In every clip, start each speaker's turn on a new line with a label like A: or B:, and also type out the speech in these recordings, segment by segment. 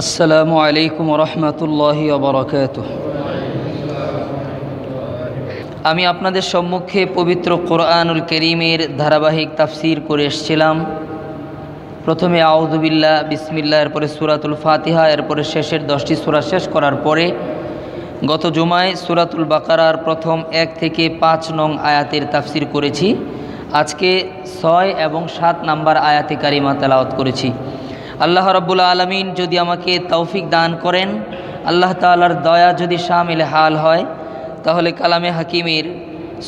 A: আসসালামু আলাইকুম রহমতুল্লাহি ওয়া আমি আপনাদের সম্মুখে পবিত্র কোরআনুল কারীমের ধারাবাহিক তাফসীর করে এসেছিলাম। প্রথমে আউযু বিল্লাহ বিসমিল্লাহ, এরপরে সূরাতুল ফাতিহা, এরপরে শেষের 10টি সূরা শেষ করার পরে গত জুমায় সূরাতুল বাকারার প্রথম 1 থেকে 5 নং আয়াতের তাফসীর করেছি। আজকে 6 এবং 7 নম্বর আয়াতে কারিমা তেলাওয়াত করেছি। আল্লাহ রাব্বুল আলামিন যদি আমাকে তৌফিক দান করেন, আল্লাহ তাআলার দয়া যদি শামিল হাল হয়, তাহলে কালামে হাকিমের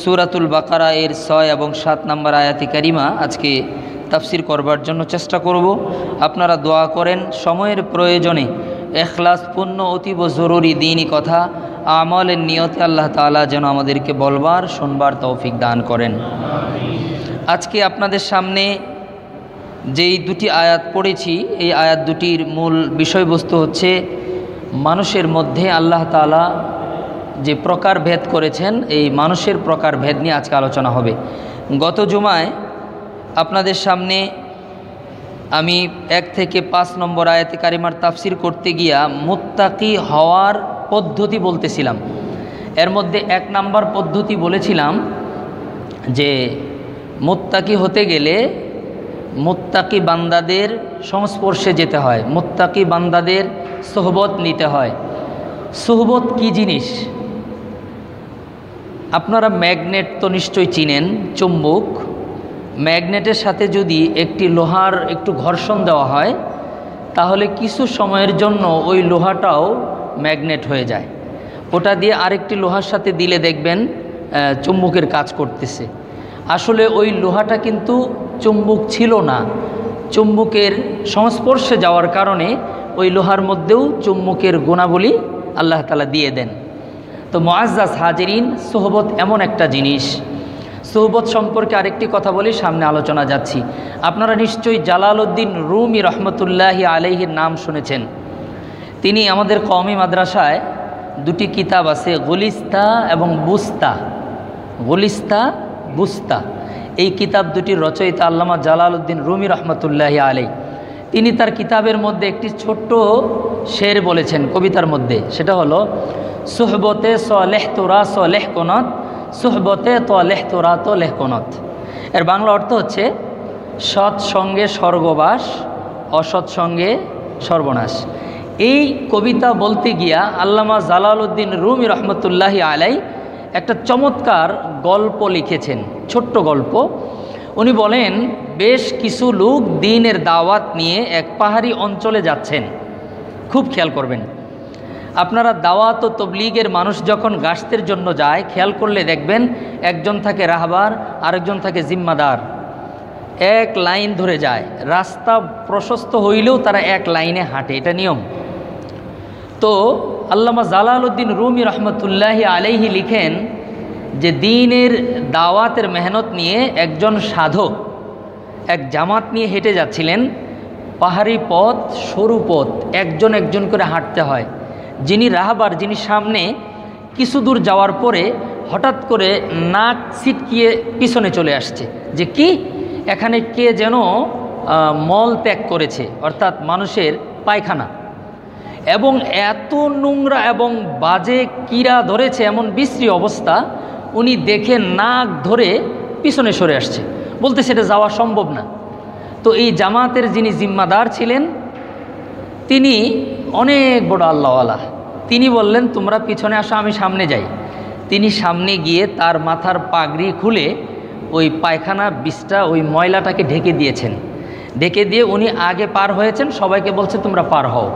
A: সূরাতুল বাকারা এর 6 এবং 7 নম্বর আয়াতে কারিমা আজকে তাফসীর করবার জন্য চেষ্টা করব। আপনারা দোয়া করেন, সময়ের প্রয়োজনে ইখলাসপূর্ণ অতীব জরুরি দ্বীনি কথা আমলের নিয়তে আল্লাহ তাআলা যেন আমাদেরকে বলবার শুনবার তৌফিক দান করেন। আজকে আপনাদের সামনে যেই দুটি আয়াত পড়েছি, এই আয়াত দুটির মূল বিষয়বস্তু হচ্ছে মানুষের মধ্যে আল্লাহ তাআলা যে প্রকারভেদ করেছেন, এই মানুষের প্রকারভেদ নিয়ে আজকে আলোচনা হবে। গত জুমায় আপনাদের সামনে আমি 1 থেকে 5 নম্বর আয়াতে কারিমার তাফসীর করতে গিয়া মুত্তাকি হওয়ার পদ্ধতি বলতেছিলাম। এর মধ্যে 1 নম্বর পদ্ধতি বলেছিলাম যে মুত্তাকি হতে গেলে মুত্তাকি বান্দাদের সংস্পর্শে যেতে হয়, মুত্তাকি বান্দাদের সোহবত নিতে হয়। সোহবত কি জিনিস? আপনারা ম্যাগনেট তো নিশ্চয়ই চিনেন, চুম্বক। ম্যাগনেটের সাথে যদি একটি লোহার একটু ঘর্ষণ দেওয়া হয়, তাহলে কিছু সময়ের জন্য ওই লোহাটাও ম্যাগনেট হয়ে যায়। ওটা দিয়ে আরেকটি লোহার সাথে দিলে দেখবেন চুম্বকের কাজ করতেছে। আসলে ওই লোহাটা কিন্তু চুম্বক ছিল না, চুম্বকের সংস্পর্শে যাওয়ার কারণে ওই লোহার মধ্যেও চুম্বকের গুণাবলী আল্লাহ তাআলা দিয়ে দেন। তো মুআজ্জাজ হাজিরিন, সোহবত এমন একটা জিনিস। সোহবত সম্পর্কে আরেকটি কথা বলি, সামনে আলোচনা যাচ্ছি। আপনারা নিশ্চয়ই জালালউদ্দিন রুমি রহমতুল্লাহি আলাইহির নাম শুনেছেন। তিনি আমাদের কওমি মাদ্রাসায় 2টি কিতাব আছে, গুলিস্তা এবং বুস্তা। গুলিস্তা, বুস্তা, এই কিতাব দুটির রচয়িতা আল্লামা জালালউদ্দিন রুমি রহমতুল্লাহি আলাইহি। তিনি তার কিতাবের মধ্যে একটি ছোট্ট শের বলেছেন কবিতার মধ্যে, সেটা হলো সুহবতে সলেহ তোরা সলেহ কোনত, সুহবতে তলেহ তোরা তলেহ কোনত। এর বাংলা অর্থ হচ্ছে সৎসঙ্গে স্বর্গবাস, অসৎসঙ্গে সর্বনাশ। এই কবিতা বলতে গিয়া আল্লামা জালালউদ্দিন রুমি রহমতুল্লাহি আলাইহি একটা চমৎকার গল্প লিখেছেন, ছোট্ট গল্প। উনি বলেন, বেশ কিছু লোক দ্বীনের দাওয়াত নিয়ে এক পাহাড়ি অঞ্চলে যাচ্ছেন। খুব খেয়াল করবেন, আপনারা দাওয়াত ও তবলিগের মানুষ যখন গাশতের জন্য যায়, খেয়াল করলে দেখবেন একজন থাকে রাহবার, আরেকজন থাকে জিম্মাদার। এক লাইন ধরে যায়, রাস্তা প্রশস্ত হইলেও তারা এক লাইনে হাঁটে, এটা নিয়ম। তো আল্লামা জালালউদ্দিন রুমি রহমতুল্লাহি আলাইহি লিখেন যে দ্বীনের দাওয়াতের মেহনত নিয়ে একজন সাধক এক জামাত নিয়ে হেঁটে যাচ্ছিলেন। পাহাড়ি পথ, সরু পথ, একজন একজন করে হাঁটতে হয়। যিনি রাহবার, যিনি সামনে, কিছু দূর যাওয়ার পরে হঠাৎ করে নাক ছিটকিয়ে পিছনে চলে আসছে যে কি, এখানে কে যেন মল ত্যাগ করেছে, অর্থাৎ মানুষের পায়খানা, এবং এত নোংরা এবং বাজে কীড়া ধরেছে, এমন বিশ্রী অবস্থা। উনি দেখে নাক ধরে পিছনে সরে আসছে, বলতে সেটা যাওয়া সম্ভব না। তো এই জামাতের যিনি জিম্মাদার ছিলেন, তিনি অনেক বড় আল্লাহওয়ালা। তিনি বললেন, তোমরা পিছনে আসো, আমি সামনে যাই। তিনি সামনে গিয়ে তার মাথার পাগড়ি খুলে ওই পায়খানা বিষটা, ওই ময়লাটাকে ঢেকে দিয়েছেন। ঢেকে দিয়ে উনি আগে পার হয়েছেন, সবাইকে বলছে তোমরা পার হও।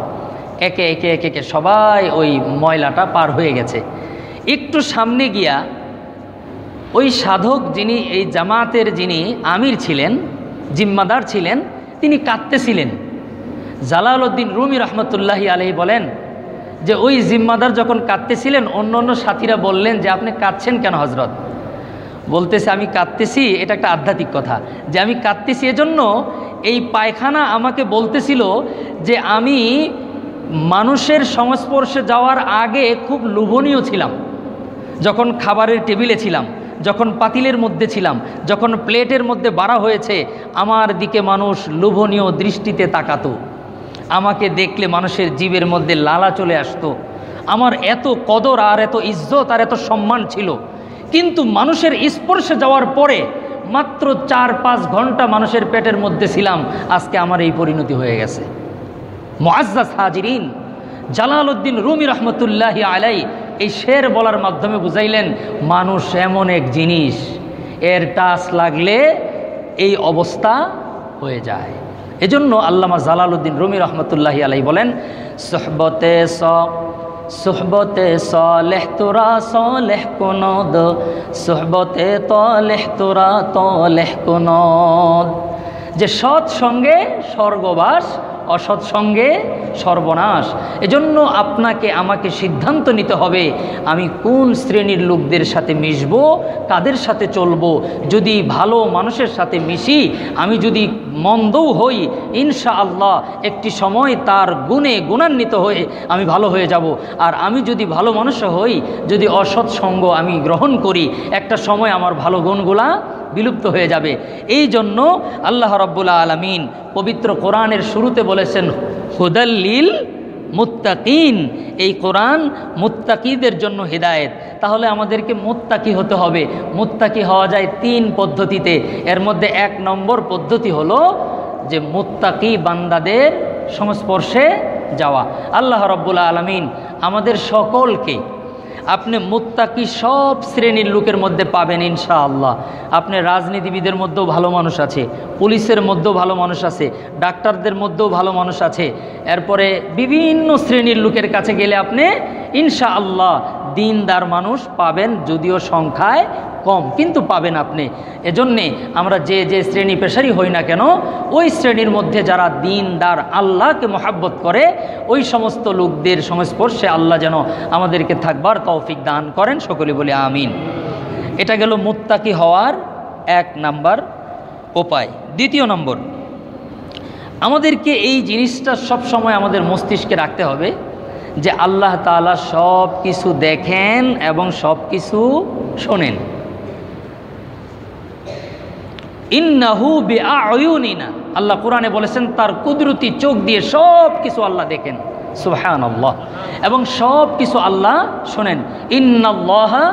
A: একে একে একে একে সবাই ওই ময়লাটা পার হয়ে গেছে। একটু সামনে গিয়া ওই সাধক, যিনি এই জামাতের যিনি আমির ছিলেন, জিম্মাদার ছিলেন, তিনি কাঁদতেছিলেন। জালালউদ্দিন রুমি রহমতুল্লাহি আলাইহি বলেন যে ওই জিম্মাদার যখন কাঁদতেছিলেন, অন্য অন্য সাথীরা বললেন যে আপনি কাঁদছেন কেন হজরত? বলতেছে, আমি কাঁদতেছি, এটা একটা আধ্যাত্মিক কথা, যে আমি কাঁদতেছি এজন্য এই পায়খানা আমাকে বলতেছিল যে আমি মানুষের সংস্পর্শে যাওয়ার আগে খুব লোভনীয় ছিলাম। যখন খাবারের টেবিলে ছিলাম, যখন পাতিলের মধ্যে ছিলাম, যখন প্লেটের মধ্যে বাড়া হয়েছে, আমার দিকে মানুষ লোভনীয় দৃষ্টিতে তাকাতো। আমাকে দেখলে মানুষের জীবের মধ্যে লালা চলে আসতো, আমার এত কদর আর এত ইজ্জত আর এত সম্মান ছিল, কিন্তু মানুষের স্পর্শে যাওয়ার পরে মাত্র 4-5 ঘন্টা মানুষের পেটের মধ্যে ছিলাম, আজকে আমার এই পরিণতি হয়ে গেছে। মুআজ্জাজ হাজিরিন, জালালউদ্দিন রুমি রহমতুল্লাহি আলাই এই শের বলার মাধ্যমে বুঝাইলেন মানুষ এমন এক জিনিস, এর টাচ লাগলে এই অবস্থা হয়ে যায়। এজন্য আল্লামা জালালউদ্দিন রুমি রহমতুল্লাহি আলাই বলেন, সুহবতে সালেহ তোরা সালেহ কুনদ, সুহবতে তালেহ তোরা তালেহ কুনদ, যে সৎ সঙ্গে স্বর্গবাস, অসৎ সঙ্গে সর্বনাশ। এজন্য আপনাকে আমাকে সিদ্ধান্ত নিতে হবে আমি কোন শ্রেণীর লোকদের সাথে মিশব, কাদের সাথে চলব। যদি ভালো মানুষের সাথে মিশি, আমি যদি মন্দও হই, ইনশাআল্লাহ একটি সময় তার গুণে গুণান্বিত হয়ে আমি ভালো হয়ে যাব। আর আমি যদি ভালো মানুষ হই, যদি অসৎ সঙ্গ আমি গ্রহণ করি, একটা সময় আমার ভালো গুণগুলা বিলুপ্ত হয়ে যাবে। এই জন্য আল্লাহ রাব্বুল আলামিন পবিত্র কোরআনের শুরুতে বলেছেন হুদাল্লিল মুত্তাকিন, এই কোরআন মুত্তাকিদের জন্য হিদায়েত। তাহলে আমাদেরকে মুত্তাকি হতে হবে। মুত্তাকি হওয়া যায় 3 পদ্ধতিতে। এর মধ্যে 1 নম্বর পদ্ধতি হলো যে মুত্তাকি বান্দাদের সংস্পর্শে যাওয়া। আল্লাহ রাব্বুল আলামিন আমাদের সকলকে আপনি মুত্তাকি সব শ্রেণীর লোকের মধ্যে পাবেন ইনশাআল্লাহ। আপনি রাজনীতিবিদের মধ্যেও ভালো মানুষ আছে, পুলিশের মধ্যেও ভালো মানুষ আছে, ডাক্তারদের মধ্যেও ভালো মানুষ আছে। এরপরে বিভিন্ন শ্রেণীর লোকের কাছে গেলে আপনি ইনশাআল্লাহ দিনদার মানুষ পাবেন, যদিও সংখ্যায় কম, কিন্তু পাবেন আপনি। এজন্যে আমরা যে যে শ্রেণী পেশারই হই না কেন, ওই শ্রেণীর মধ্যে যারা দিনদার, আল্লাহকে মহাব্বত করে, ওই সমস্ত লোকদের সংস্পর্শে আল্লাহ যেন আমাদেরকে থাকবার তৌফিক দান করেন। সকলে বলি আমিন। এটা গেল মুত্তাকি হওয়ার 1 নাম্বার উপায়। 2 নম্বর, আমাদেরকে এই জিনিসটা সব সময় আমাদের মস্তিষ্কে রাখতে হবে যে আল্লাহ তাআলা সব কিছু দেখেন এবং সব কিছু শোনেন। ইন্নাহু বিআয়ুনিনা, আল্লাহ কোরআনে বলেছেন তার কুদরতি চোখ দিয়ে সব কিছু আল্লাহ দেখেন, সুবহানাল্লাহ, এবং সব কিছু আল্লাহ শোনেন। ইন্নাল্লাহা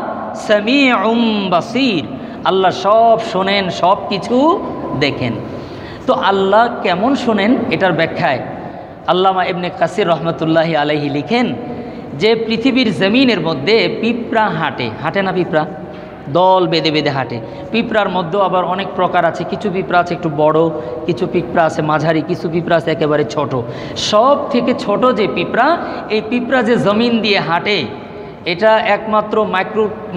A: সামিউম বাসীর, আল্লাহ সব শোনেন, সব কিছু দেখেন। তো আল্লাহ কেমন শোনেন এটার ব্যাখ্যায় আল্লামা ইবনে কাসির রহমতুল্লাহি আলাইহি লিখেন যে পৃথিবীর জমিনের মধ্যে পিঁপড়া হাঁটে, হাঁটে না পিঁপড়া, দল বেঁধে বেঁধে হাঁটে। পিঁপড়ার মধ্যেও আবার অনেক প্রকার আছে, কিছু পিঁপড়া আছে একটু বড়, কিছু পিঁপড়া আছে মাঝারি, কিছু পিঁপড়া আছে একেবারে ছোট। সব থেকে ছোট যে পিঁপড়া, এই পিঁপড়া যে জমিন দিয়ে হাঁটে, এটা একমাত্র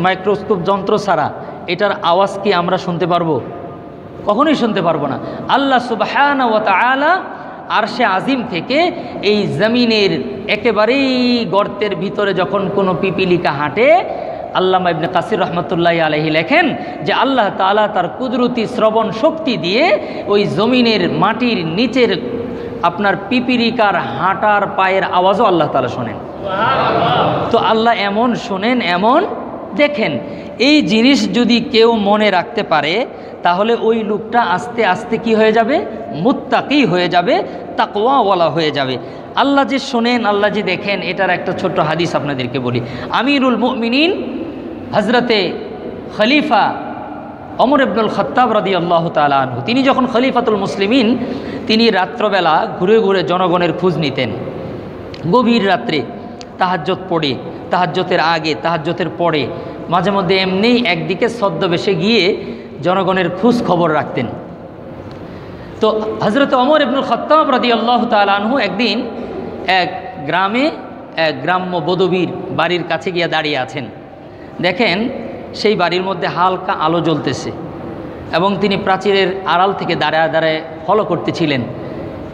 A: মাইক্রোস্কোপ যন্ত্র ছাড়া এটার আওয়াজ কি আমরা শুনতে পারবো? কখনোই শুনতে পারবো না। আল্লাহ সুবহানাহু ওয়া তাআলা আরশে আজিম থেকে এই জমিনের একেবারেই গর্তের ভিতরে যখন কোনো পিপিলিকা হাঁটে, আল্লামা ইবনে কাসির রহমতুল্লাহি আলাইহি লেখেন যে আল্লাহ তাআলা তার কুদরতি শ্রবণ শক্তি দিয়ে ওই জমিনের মাটির নিচের আপনার পিপিলিকার হাঁটার পায়ের আওয়াজও আল্লাহ তাআলা শোনেন। তো আল্লাহ এমন শোনেন, এমন দেখেন। এই জিনিস যদি কেউ মনে রাখতে পারে, তাহলে ওই লোকটা আস্তে আস্তে কি হয়ে যাবে? মুত্তাকি হয়ে যাবে, তাকওয়াওয়ালা হয়ে যাবে। আল্লাহ যে শোনেন, আল্লাহ যে দেখেন, এটার একটা ছোট্ট হাদিস আপনাদেরকে বলি। আমিরুল মুমিনিন হজরতে খলিফা ওমর ইবনুল খাত্তাব রাদিয়াল্লাহু তাআলা আনহু, তিনি যখন খলিফাতুল মুসলিমিন, তিনি রাত্রবেলা ঘুরে ঘুরে জনগণের খোঁজ নিতেন। গভীর রাত্রে তাহাজ্জুদ পড়ে, তাহাজ্জুদের আগে, তাহাজ্জুদের পরে, মাঝে মধ্যে এমনিই একদিকে ছদ্মবেশে গিয়ে জনগণের খোঁজ খবর রাখতেন। তো হজরত ওমর ইবনুল খাত্তাব রাদিয়াল্লাহু তাআলা আনহু একদিন এক গ্রামে এক গ্রাম্য বদবীর বাড়ির কাছে গিয়ে দাঁড়িয়ে আছেন। দেখেন সেই বাড়ির মধ্যে হালকা আলো জ্বলতেছে এবং তিনি প্রাচীরের আড়াল থেকে দাঁড়ায় দাঁড়ায় ফলো করতেছিলেন।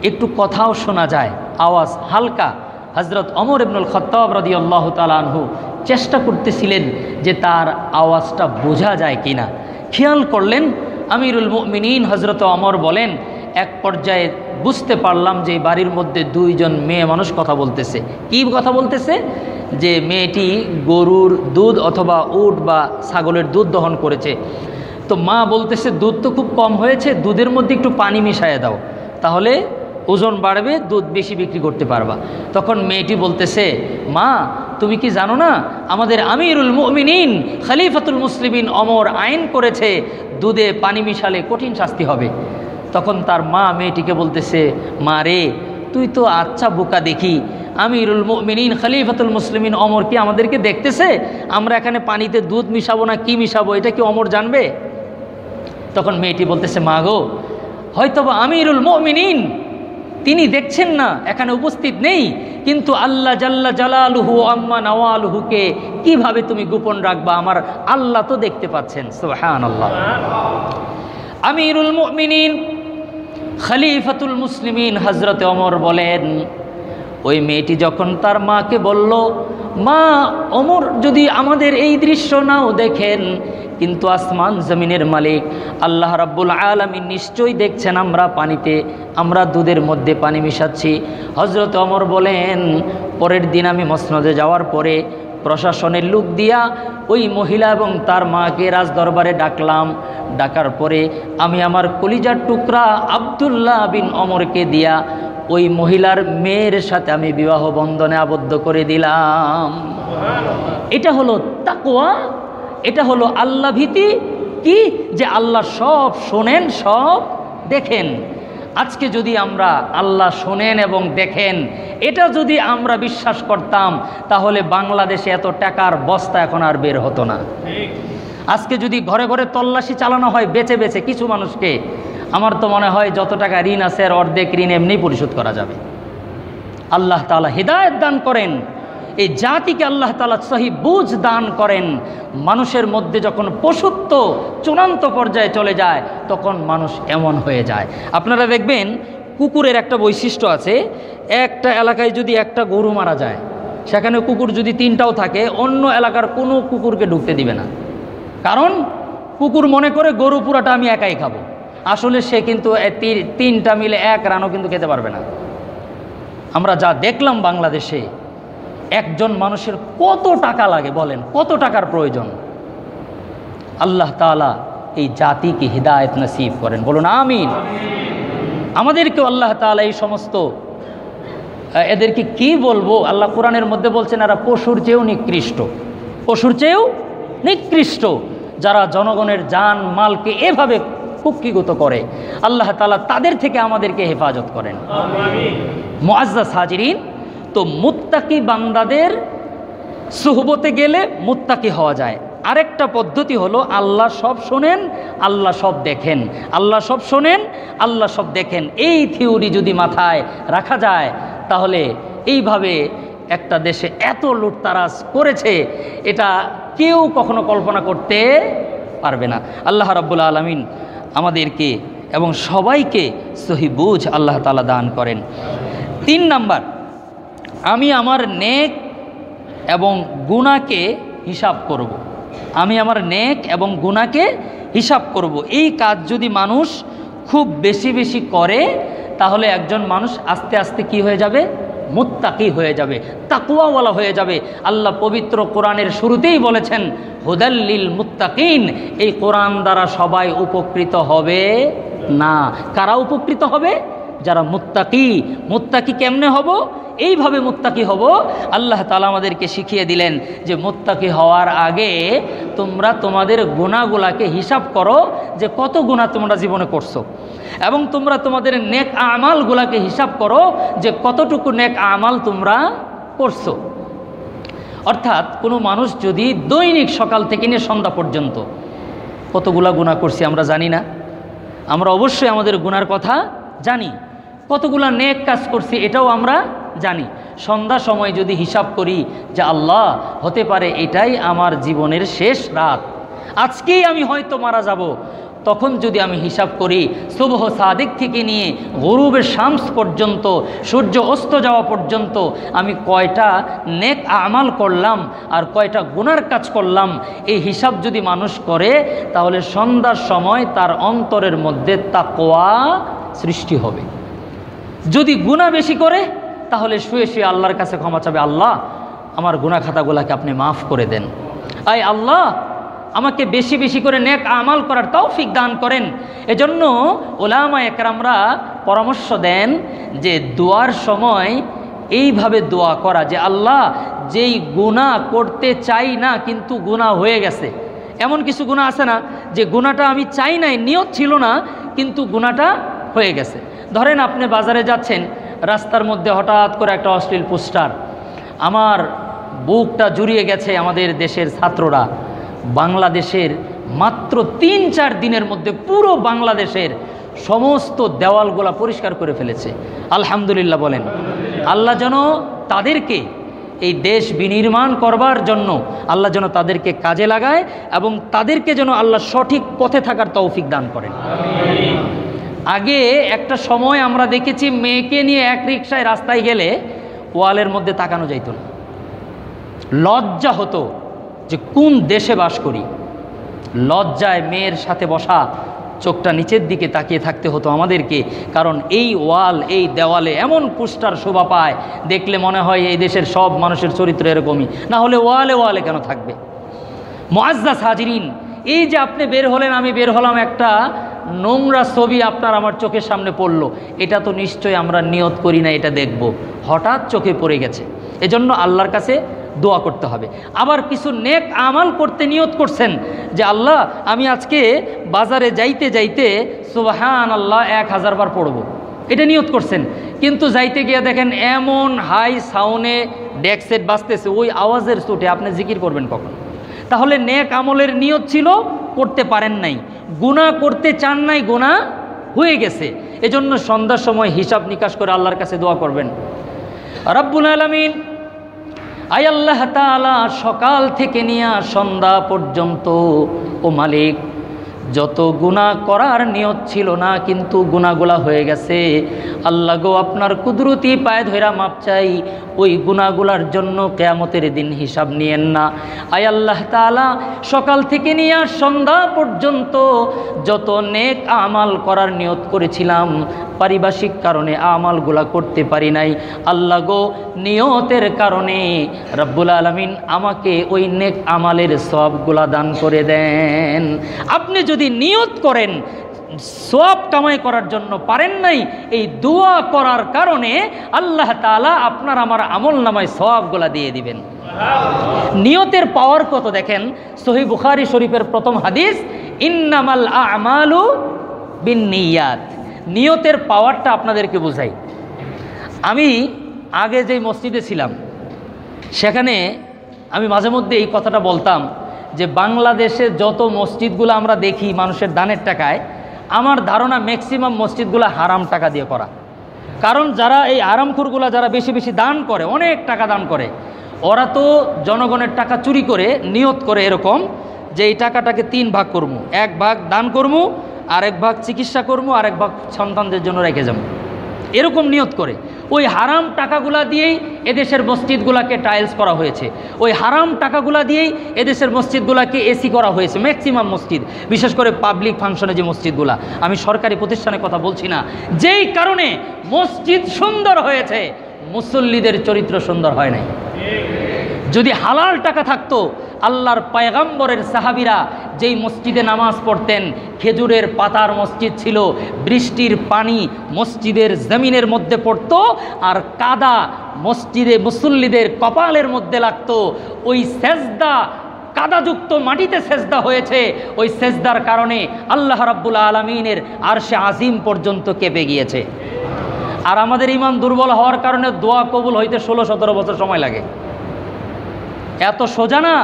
A: একটু কথাও শোনা যায়, আওয়াজ হালকা। হজরত ওমর ইবনুল খাত্তাব রাদিয়াল্লাহু তাআলা আনহু চেষ্টা করতেছিলেন যে তার আওয়াজটা বোঝা যায় কিনা। খেয়াল করলেন আমিরুল মুমিনিন হজরত ওমর বলেন, এক পর্যায়ে বুঝতে পারলাম যে বাড়ির মধ্যে 2 জন মেয়ে মানুষ কথা বলতেছে। কি কথা বলতেছে? যে মেয়েটি গরুর দুধ অথবা উট বা ছাগলের দুধ দহন করেছে। তো মা বলতেছে দুধ তো খুব কম হয়েছে, দুধের মধ্যে একটু পানি মিশিয়ে দাও, তাহলে ওজন বাড়বে, দুধ বেশি বিক্রি করতে পারবা। তখন মেয়েটি বলতেছে, মা তুমি কি জানো না আমাদের আমিরুল মুমিনিন খলিফাতুল মুসলিমিন ওমর আইন করেছে দুধে পানি মিশালে কঠিন শাস্তি হবে। তখন তার মা মেয়েটিকে বলতেছে, মা রে তুই তো আচ্ছা বোকা দেখি, আমিরুল মুমিনিন খলিফাতুল মুসলিমিন ওমর কি আমাদেরকে দেখতেছে আমরা এখানে পানিতে দুধ মিশাবো না কি মিশাবো, এটা কি ওমর জানবে? তখন মেয়েটি বলতেছে, মা গো হয়তোবা আমিরুল মুমিনিন তিনি দেখছেন না, এখানে উপস্থিত নেই, কিন্তু আল্লাহ জাল্লা জালালুহু আম্মা নওয়ালুহুকে কিভাবে তুমি গোপন রাখবা, আমার আল্লাহ তো দেখতে পাচ্ছেন। সুবহানাল্লাহ। আমিরুল মুমিনিন খলিফাতুল মুসলিমিন হযরতে ওমর বলেন, ওই মেয়েটি যখন তার মাকে বলল, মা ওমর যদি আমাদের এই দৃশ্য নাও দেখেন, কিন্তু আসমান জমিনের মালিক আল্লাহ রাব্বুল আলামিন নিশ্চয়ই দেখছেন আমরা দুধের মধ্যে পানি মিশাচ্ছি। হযরত ওমর বলেন, পরের দিন আমি মসনদে যাওয়ার পরে প্রশাসনের লোক দিয়া ওই মহিলা এবং তার মাকে রাজ দরবারে ডাকলাম। ডাকার পরে আমি আমার কলিজার টুকরা আব্দুল্লাহ বিন ওমরকে দিয়া ওই মহিলার মেয়ের সাথে আমি বিবাহ বন্ধনে আবদ্ধ করে দিলাম। এটা হলো তাকওয়া, এটা হলো আল্লাহ ভীতি। কি যে আল্লাহ সব শোনেন, সব দেখেন। আজকে যদি আমরা আল্লাহ শোনেন এবং দেখেন এটা যদি আমরা বিশ্বাস করতাম, তাহলে বাংলাদেশে এত টাকার বস্তা এখন আর বের হতো না। আজকে যদি ঘরে ঘরে তল্লাশি চালানো হয় বেচে বেচে কিছু মানুষকে, আমার তো মনে হয় যত টাকা ঋণ আছে আর অর্ধেক ঋণ এমনি পরিশোধ করা যাবে। আল্লাহ তাআলা হিদায়াত দান করেন, এই জাতিকে আল্লাহ তাআলা সহি বুঝ দান করেন। মানুষের মধ্যে যখন পশুত্ব চূড়ান্ত পর্যায়ে চলে যায় তখন মানুষ এমন হয়ে যায়। আপনারা দেখবেন কুকুরের একটা বৈশিষ্ট্য আছে, একটা এলাকায় যদি একটা গরু মারা যায়, সেখানে কুকুর যদি তিনটাও থাকে অন্য এলাকার কোনো কুকুরকে ঢুকতে দিবে না। কারণ কুকুর মনে করে গরু পুরাটা আমি একাই খাবো। আসলে সে কিন্তু তিনটা মিলে এক রানও কিন্তু খেতে পারবে না। আমরা যা দেখলাম বাংলাদেশে, একজন মানুষের কত টাকা লাগে বলেন, কত টাকার প্রয়োজন। আল্লাহ তাআলা এই জাতিকে হিদায়াত নসিব করেন, বলুন আমিন। আমাদেরকেও আল্লাহ তাআলা এই সমস্ত এদেরকে কি বলবো, আল্লাহ কোরআনের মধ্যে বলছেন এরা পশুর চেয়েও নিকৃষ্ট, পশুর চেয়েও নিকৃষ্ট, যারা জনগণের জান মালকে এভাবে কুক্ষিগত করে। আল্লাহ তাআলা তাদের থেকে আমাদেরকে হেফাজত করেন। মুআজ্জাজ হাজিরিন, তো মুত্তাকি বান্দাদের সুহবতে গেলে মুত্তাকি হওয়া যায়। আরেকটা পদ্ধতি হলো আল্লাহ সব শোনেন, আল্লাহ সব দেখেন, আল্লাহ সব শোনেন, আল্লাহ সব দেখেন। এই থিওরি যদি মাথায় রাখা যায়, তাহলে এইভাবে একটা দেশে এত লুটতারাজ করেছে এটা কেউ কখনো কল্পনা করতে পারবে না। আল্লাহ রাব্বুল আলামিন আমাদেরকে এবং সবাইকে সহি বুঝ আল্লাহ তাআলা দান করেন। 3 নাম্বার, আমি আমার নেক এবং গুনাহকে হিসাব করব। আমি আমার নেক এবং গুনাহকে হিসাব করব। এই কাজ যদি মানুষ খুব বেশি বেশি করে, তাহলে একজন মানুষ আস্তে আস্তে কি হয়ে যাবে, মুত্তাকি হয়ে যাবে, তাকওয়াওয়ালা হয়ে যাবে। আল্লাহ পবিত্র কোরআনের শুরুতেই বলেছেন হুদাল লিল মুত্তাকিন। এই কোরআন দ্বারা সবাই উপকৃত হবে না। কারা উপকৃত হবে? যারা মুত্তাকি। মুত্তাকি কেমনে হব? এইভাবে মুত্তাকি হব। আল্লাহ তাআলা আমাদেরকে শিখিয়ে দিলেন যে মুত্তাকি হওয়ার আগে তোমরা তোমাদের গুনাহগুলাকে হিসাব করো, যে কত গুনাহ তোমরা জীবনে করছো, এবং তোমরা তোমাদের নেক আমালগুলাকে হিসাব করো যে কতটুকু নেক আমাল তোমরা করছো। অর্থাৎ কোনো মানুষ যদি দৈনিক সকাল থেকে নিয়ে সন্ধ্যা পর্যন্ত কতগুলা গুনাহ করছি আমরা জানি না? আমরা অবশ্যই আমাদের গুনার কথা জানি। কতগুলা নেক কাজ করছি এটাও আমরা জানি। সন্ধ্যা সময় যদি হিসাব করি যে আল্লাহ হতে পারে এটাই আমার জীবনের শেষ রাত, আজকেই আমি হয়তো মারা যাব, তখন যদি আমি হিসাব করি সুবহ সাদিক থেকে নিয়ে গরুবের শামস পর্যন্ত, সূর্য অস্ত যাওয়া পর্যন্ত আমি কয়টা নেক আমাল করলাম আর কয়টা গুনার কাজ করলাম, এই হিসাব যদি মানুষ করে, তাহলে সন্ধ্যার সময় তার অন্তরের মধ্যে তাকওয়া সৃষ্টি হবে। যদি গুনাহ বেশি করে, তাহলে শুয়ে শুয়ে আল্লাহর কাছে ক্ষমা চাবে, আল্লাহ আমার গুনাহ খাতাগুলোকে আপনি মাফ করে দেন। আয় আল্লাহ আমাকে বেশি বেশি করে নেক আমাল করার তৌফিক দান করেন। এজন্য উলামায়ে কেরামরা পরামর্শ দেন যে দোয়ার সময় এইভাবে দোয়া করা, যে আল্লাহ যেই গুনাহ করতে চাই না কিন্তু গুনাহ হয়ে গেছে। এমন কিছু গুনাহ আছে না যে গুনাহটা আমি চাই নাই, নিয়ত ছিল না, কিন্তু গুনাহটা হয়ে গেছে। ধরেন আপনি বাজারে যাচ্ছেন, রাস্তার মধ্যে হঠাৎ করে একটা অশ্লীল পোস্টার, আমার বুকটা জুড়িয়ে গেছে। আমাদের দেশের ছাত্ররা বাংলাদেশের মাত্র ৩-৪ দিনের মধ্যে পুরো বাংলাদেশের সমস্ত দেওয়ালগুলা পরিষ্কার করে ফেলেছে। আলহামদুলিল্লাহ বলেন। আল্লাহ যেন তাদেরকে এই দেশ বিনির্মাণ করবার জন্য আল্লাহ যেন তাদেরকে কাজে লাগায় এবং তাদেরকে যেন আল্লাহ সঠিক পথে থাকার তৌফিক দান করেন। আগে একটা সময় আমরা দেখেছি মেয়েকে নিয়ে এক রিকশায় রাস্তায় গেলে ওয়ালের মধ্যে তাকানো যাইত না, লজ্জা হতো যে কোন দেশে বাস করি। লজ্জায় মেয়ের সাথে বসা, চোখটা নিচের দিকে তাকিয়ে থাকতে হতো আমাদেরকে। কারণ এই ওয়াল, এই দেওয়ালে এমন পোস্টার শোভা পায়, দেখলে মনে হয় এই দেশের সব মানুষের চরিত্র এরকমই, না হলে ওয়ালে ওয়ালে কেন থাকবে। মুআজ্জাজ হাজিরিন, এই যে আপনি বের হলেন, আমি বের হলাম, একটা নোংরা ছবি আপনার আমার চোখের সামনে পড়লো, এটা তো নিশ্চয়ই আমরা নিয়ত করি না এটা দেখব, হঠাৎ চোখে পড়ে গেছে। এজন্য আল্লাহর কাছে দোয়া করতে হবে। আবার কিছু নেক আমাল করতে নিয়ত করছেন যে আল্লাহ আমি আজকে বাজারে যাইতে যাইতে সুবহানাল্লাহ 1000 বার পড়ব, এটা নিয়ত করছেন, কিন্তু যাইতে গিয়ে দেখেন এমন হাই সাউন্ডে ডেক সেট বাজতেছে, ওই আওয়াজের চোটে আপনি জিকির করবেন কখন? তাহলে নেক আমলের নিয়ত ছিল, করতে পারেন নাই, গুনাহ করতে চান নাই, গুনাহ হয়ে গেছে। এজন্য সন্ধ্যার সময় হিসাব নিকাশ করে আল্লাহর কাছে দোয়া করবেন। রব্বুল আলামিন, আয় আল্লাহ তাআলা, সকাল থেকে নিয়ে সন্ধ্যা পর্যন্ত ও মালিক, যত গুনাহ করার নিয়ত ছিল না কিন্তু গুনাহগুলা হয়ে গেছে, আল্লাহ গো আপনার কুদরতি পায়ে ধইরা মাপ চাই, ওই গুনাহগুলার জন্য কিয়ামতের দিন হিসাব নিয়েন না। আয় আল্লাহ তাআলা, সকাল থেকে নিয়ে সন্ধ্যা পর্যন্ত যত নেক আমাল করার নিয়ত করেছিলাম, পারিভাষিক কারণে আমালগুলা করতে পারি নাই, আল্লাহ গো নিয়তের কারণে রব্বুল আলামিন আমাকে ওই নেক আমালের সওয়াবগুলা দান করে দেন। আপনি যদি নিয়ত করেন, সওয়াব কামাই করার জন্য পারেন নাই, এই দোয়া করার কারণে আল্লাহ তাআলা আপনার আমার আমল নামায় সওয়াবগুলা দিয়ে দিবেন। নিয়তের পাওয়ার কত দেখেন। সহিহ বুখারী শরীফের প্রথম হাদিস, ইন্নামাল আমালু বিন্নিয়াত। নিয়তের পাওয়ারটা আপনাদেরকে বোঝাই। আমি আগে যেই মসজিদে ছিলাম সেখানে আমি মাঝে মধ্যে এই কথাটা বলতাম যে বাংলাদেশে যত মসজিদগুলো আমরা দেখি মানুষের দানের টাকায়, আমার ধারণা ম্যাক্সিমাম মসজিদগুলো হারাম টাকা দিয়ে করা। কারণ যারা এই হারামখোরগুলো যারা বেশি বেশি দান করে, অনেক টাকা দান করে, ওরা তো জনগণের টাকা চুরি করে নিয়ত করে এরকম যে এই টাকাটাকে 3 ভাগ করবো, 1 ভাগ দান করবো, আরেক ভাগ চিকিৎসা করবো, আরেক ভাগ সন্তানদের জন্য রেখে যাবো, এরকম নিয়ত করে। ওই হারাম টাকাগুলা দিয়েই এদেশের মসজিদগুলোকে টাইলস করা হয়েছে, ওই হারাম টাকাগুলা দিয়েই এদেশের মসজিদগুলোকে এসি করা হয়েছে, ম্যাক্সিমাম মসজিদ, বিশেষ করে পাবলিক ফাংশনে যে মসজিদগুলা, আমি সরকারি প্রতিষ্ঠানের কথা বলছি না। যেই কারণে মসজিদ সুন্দর হয়েছে, মুসল্লিদের চরিত্র সুন্দর হয় নাই। যদি হালাল টাকা থাকতো, আল্লাহর পয়গম্বরের সাহাবীরা যেই মসজিদে নামাজ পড়তেন, খেজুরের পাতার মসজিদ ছিল, বৃষ্টির পানি মসজিদের জমিনের মধ্যে পড়তো আর কাদা মসজিদে মুসল্লিদের কপালের মধ্যে লাগতো। ওই সেজদা কাদাযুক্ত মাটিতে সেজদা হয়েছে, ওই সেজদার কারণে আল্লাহ রাব্বুল আলামিনের আরশে আজিম পর্যন্ত কেঁপে গিয়েছে। আর আমাদের ঈমান দুর্বল হওয়ার কারণে দোয়া কবুল হইতে 16-17 বছর সময় লাগে। এত সোজা না।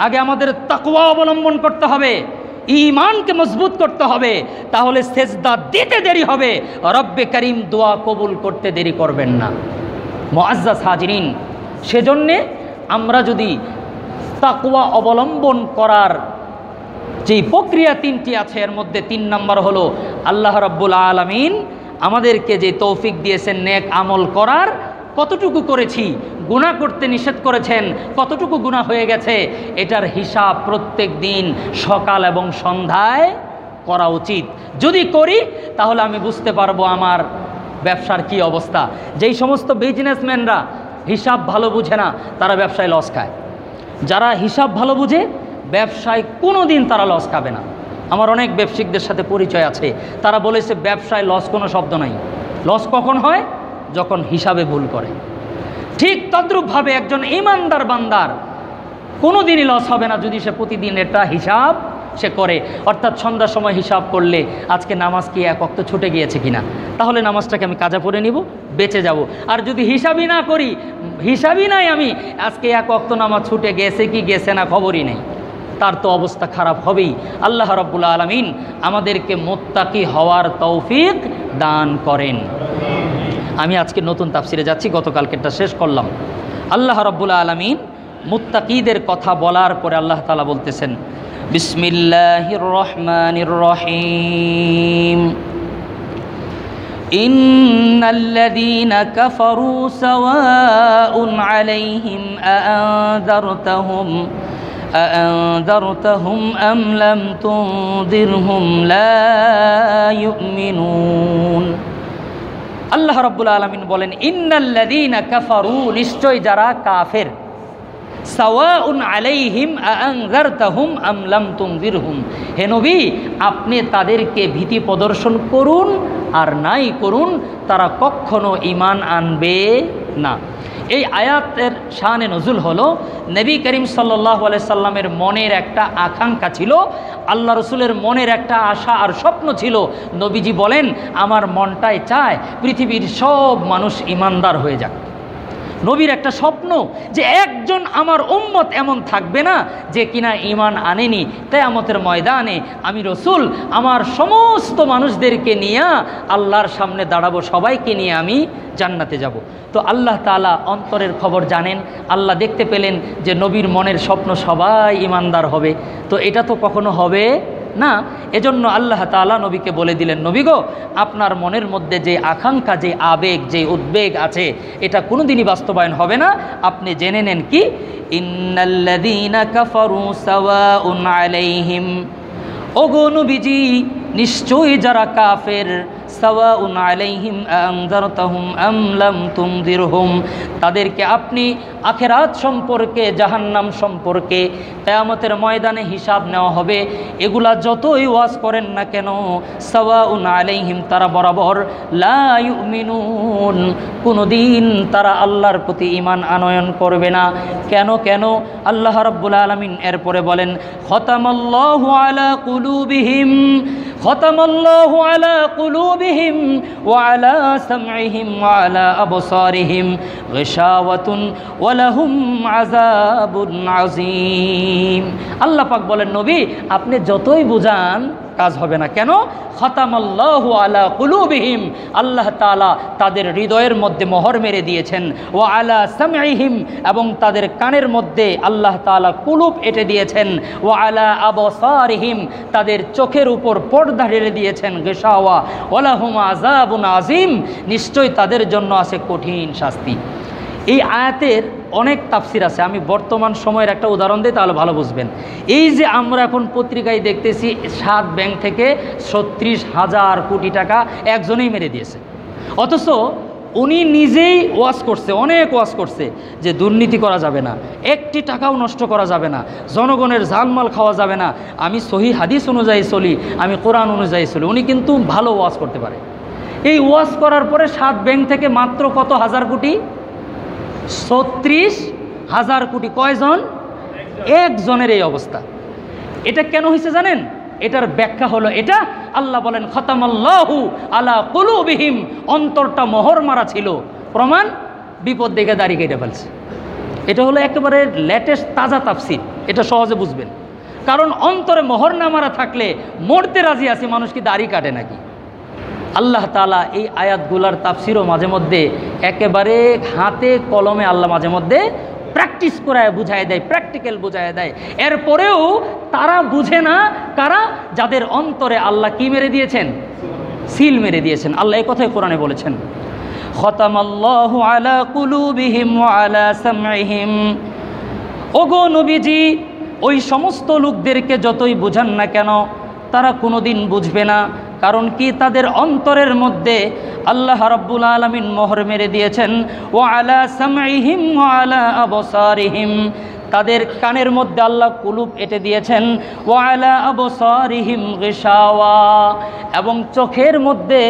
A: আগে আমাদের তাকওয়া অবলম্বন করতে হবে, ঈমানকে মজবুত করতে হবে, তাহলে সেজদা দিতে দেরি হবে, রব্বে করিম দোয়া কবুল করতে দেরি করবেন না। মুআজ্জাজ হাজিরিন, সেজন্যে আমরা যদি তাকওয়া অবলম্বন করার যেই প্রক্রিয়া 3টি আছে, এর মধ্যে 3 নম্বর হলো আল্লাহ রাব্বুল আলামিন আমাদেরকে যে তৌফিক দিয়েছেন নেক আমল করার, কতটুকু করেছি, গুনাহ করতে নিষেধ করেছেন, কতটুকু গুনাহ হয়ে গেছে, এটার হিসাব প্রত্যেক দিন সকাল এবং সন্ধ্যায় করা উচিত। যদি করি তাহলে আমি বুঝতে পারবো আমার ব্যবসার কি অবস্থা। যেই সমস্ত বিজনেসম্যানরা হিসাব ভালো বুঝে না, তারা ব্যবসায় লস খায়। যারা হিসাব ভালো বুঝে, ব্যবসায় কোনো দিন তারা লস খাবে না। আমার অনেক ব্যবসায়িকদের সাথে পরিচয় আছে, তারা বলেছে ব্যবসায় লস কোনো শব্দ নাই। লস কখন হয়? যখন হিসাবে ভুল করে। ঠিক তদ্রূপভাবে একজন ঈমানদার বান্দার কোনো দিনই লস হবে না যদি সে প্রতিদিন এটা হিসাব সে করে। অর্থাৎ সন্ধ্যার সময় হিসাব করলে আজকে নামাজ কি এক ওয়াক্ত ছুটে গিয়েছে কিনা, তাহলে নামাজটাকে আমি কাজা পড়ে নিব, বেঁচে যাব। আর যদি হিসাবই না করি, হিসাবই নাই আমি আজকে এক ওয়াক্ত নামাজ ছুটে গেছে কি গেছে না খবরই নেই, তার তো অবস্থা খারাপ হবেই। আল্লাহ রাব্বুল আলামিন আমাদেরকে মুত্তাকি হওয়ার তৌফিক দান করেন। আমি আজকে নতুন তাফসিরে যাচ্ছি, গতকালকেরটা শেষ করলাম। আল্লাহ রাব্বুল আলামিন মুত্তাকিদের কথা বলার পরে আল্লাহ তাআলা বলতেছেন, বিসমিল্লাহির রহমানির রহিম, ইন্নাল্লাযীনা কাফারু সাওয়াউন আলাইহিম আআনযারতাহুম আম লাম তুনযিরহুম লা ইউমিনুন। আল্লাহ রাব্বুল আলামিন বলেন, ইন্নাল্লাযীনা কাফারু, নিশ্চয় যারা কাফের, সাওয়াউন আলাইহিম আআনযারতাহুম আম লাম তুনযিরহুম, হে নবী আপনি তাদেরকে ভীতি প্রদর্শন করুন আর নাই করুন, তারা কখনো ঈমান আনবে না। এই আয়াতের শানে নজুল হলো, নবী করিম সাল্লাল্লাহু আলাইহি সাল্লামের মনের একটা আকাঙ্ক্ষা ছিল, আল্লাহ রসুলের মনের একটা আশা আর স্বপ্ন ছিল। নবীজি বলেন, আমার মনটাই চায় পৃথিবীর সব মানুষ ঈমানদার হয়ে যাক। নবীর একটা স্বপ্ন যে একজন আমার উম্মত এমন থাকবে না যে কিনা ঈমান আনেনি। কিয়ামতের ময়দানে আমি রসুল আমার সমস্ত মানুষদেরকে নিয়ে আল্লাহর সামনে দাঁড়াবো, সবাইকে নিয়ে আমি জান্নাতে যাব। তো আল্লাহ তাআলা অন্তরের খবর জানেন। আল্লাহ দেখতে পেলেন যে নবীর মনের স্বপ্ন সবাই ঈমানদার হবে, তো এটা তো কখনো হবে না। এজন্য আল্লাহ তাআলা নবীকে বলে দিলেন, নবী গো, আপনার মনের মধ্যে যে আকাঙ্ক্ষা, যে আবেগ, যে উদ্বেগ আছে, এটা কোনোদিনই বাস্তবায়ন হবে না। আপনি জেনে নেন কি, ইন্নাল্লাযীনা কাফারু সাওয়াউন আলাইহিম, ওগো নবীজি নিশ্চয়ই যারা কাফের, সাওয়াউন আলাইহিম আনযারতাহুম আম লাম তুনযিরহুম, তাদেরকে আপনি আখিরাত সম্পর্কে, জাহান্নাম সম্পর্কে, কিয়ামতের ময়দানে হিসাব নেওয়া হবে, এগুলা যতই ওয়াজ করেন না কেন, সাওয়াউন আলাইহিম, তারা বরাবর লা ইউমিনুন, কোনোদিন তারা আল্লাহর প্রতি ঈমান আনয়ন করবে না। কেন? আল্লাহ রাব্বুল আলামিন এরপরে বলেন, খতামাল্লাহু আলা কুলুবিহিম, খতামাল্লাহু আলা কুলুবিহিম ওয়া আলা সামঈহিম ওয়া আলা আবসারিহিম গিশাওয়াতুন ওয়া লাহুম আযাবুন আযীম। আল্লাহ পাক বলেন, নবী আপনি যতই বুঝান কাজ হবে না। কেন? খতামাল্লাহু আলা কুলুবিহিম, আল্লাহ তাআলা তাদের হৃদয়ের মধ্যে মোহর মেরে দিয়েছেন, ওয়া আলা সামঈহিম, এবং তাদের কানের মধ্যে আল্লাহ তাআলা কুলুব এঁটে দিয়েছেন, ওয়া আলা আবসারিহিম, তাদের চোখের উপর পর্দা ঢেলে দিয়েছেন, গিশাওয়া ওয়া লাহুম আযাবুন আযীম, নিশ্চয় তাদের জন্য আছে কঠিন শাস্তি। এই আয়াতের অনেক তাফসির আছে, আমি বর্তমান সময়ের একটা উদাহরণ দিই তাহলে ভালো বুঝবেন। এই যে আমরা এখন পত্রিকায় দেখতেছি 7 ব্যাংক থেকে 36,000 কোটি টাকা একজনেই মেরে দিয়েছে, অথচ উনি নিজেই ওয়াজ করছে, অনেক ওয়াজ করছে যে দুর্নীতি করা যাবে না, একটি টাকাও নষ্ট করা যাবে না, জনগণের জানমাল খাওয়া যাবে না, আমি সহি হাদিস অনুযায়ী চলি, আমি কোরআন অনুযায়ী চলি। উনি কিন্তু ভালো ওয়াজ করতে পারে। এই ওয়াজ করার পরে 7 ব্যাংক থেকে মাত্র কত হাজার কোটি? 36,000 কোটি। কয়জন? একজনের এই অবস্থা। এটা কেন হয়েছে জানেন? এটার ব্যাখ্যা হলো এটা, আল্লাহ বলেন খতামাল্লাহু আলা কুলুবিহিম, অন্তরটা মোহর মারা ছিল, প্রমাণ বিপদ দেখে দাড়ি কেটে ফেলছে। এটা হলো একেবারে লেটেস্ট তাজা তাফসির, এটা সহজে বুঝবেন। কারণ অন্তরে মোহর না মারা থাকলে মরতে রাজি আছে, মানুষ কি দাড়ি কাটে নাকি? আল্লাহ তাআলা এই আয়াতগুলার তাফসিরও মাঝে মধ্যে একেবারে হাতে কলমে আল্লাহ মাঝে মধ্যে প্র্যাকটিস করায় বুঝায় দেয়, প্র্যাকটিক্যাল বুঝায় দেয়। এরপরেও তারা বুঝে না, কারা? যাদের অন্তরে আল্লাহ কি মেরে দিয়েছেন? সিল মেরে দিয়েছেন। আল্লাহ এই কথাই কোরআনে বলেছেন, খতামাল্লাহু আলা কুলুবিহিম ওয়া আলা সামঈহিম, ওগো নবীজি ওই সমস্ত লোকদেরকে যতই বুঝান না কেন তারা কোনোদিন বুঝবে না। কারণ কি? তাদের অন্তরের মধ্যে আল্লাহ রাব্বুল আলামিন মোহর মেরে দিয়েছেন। ওয়া আলা সামঈহিম ওয়া আলা আবসারিহিম, তাদের কানের মধ্যে আল্লাহ কুলুব এঁটে দিয়েছেন, ওয়া আলা আবসারিহিম গিশাওয়া, এবং চোখের মধ্যে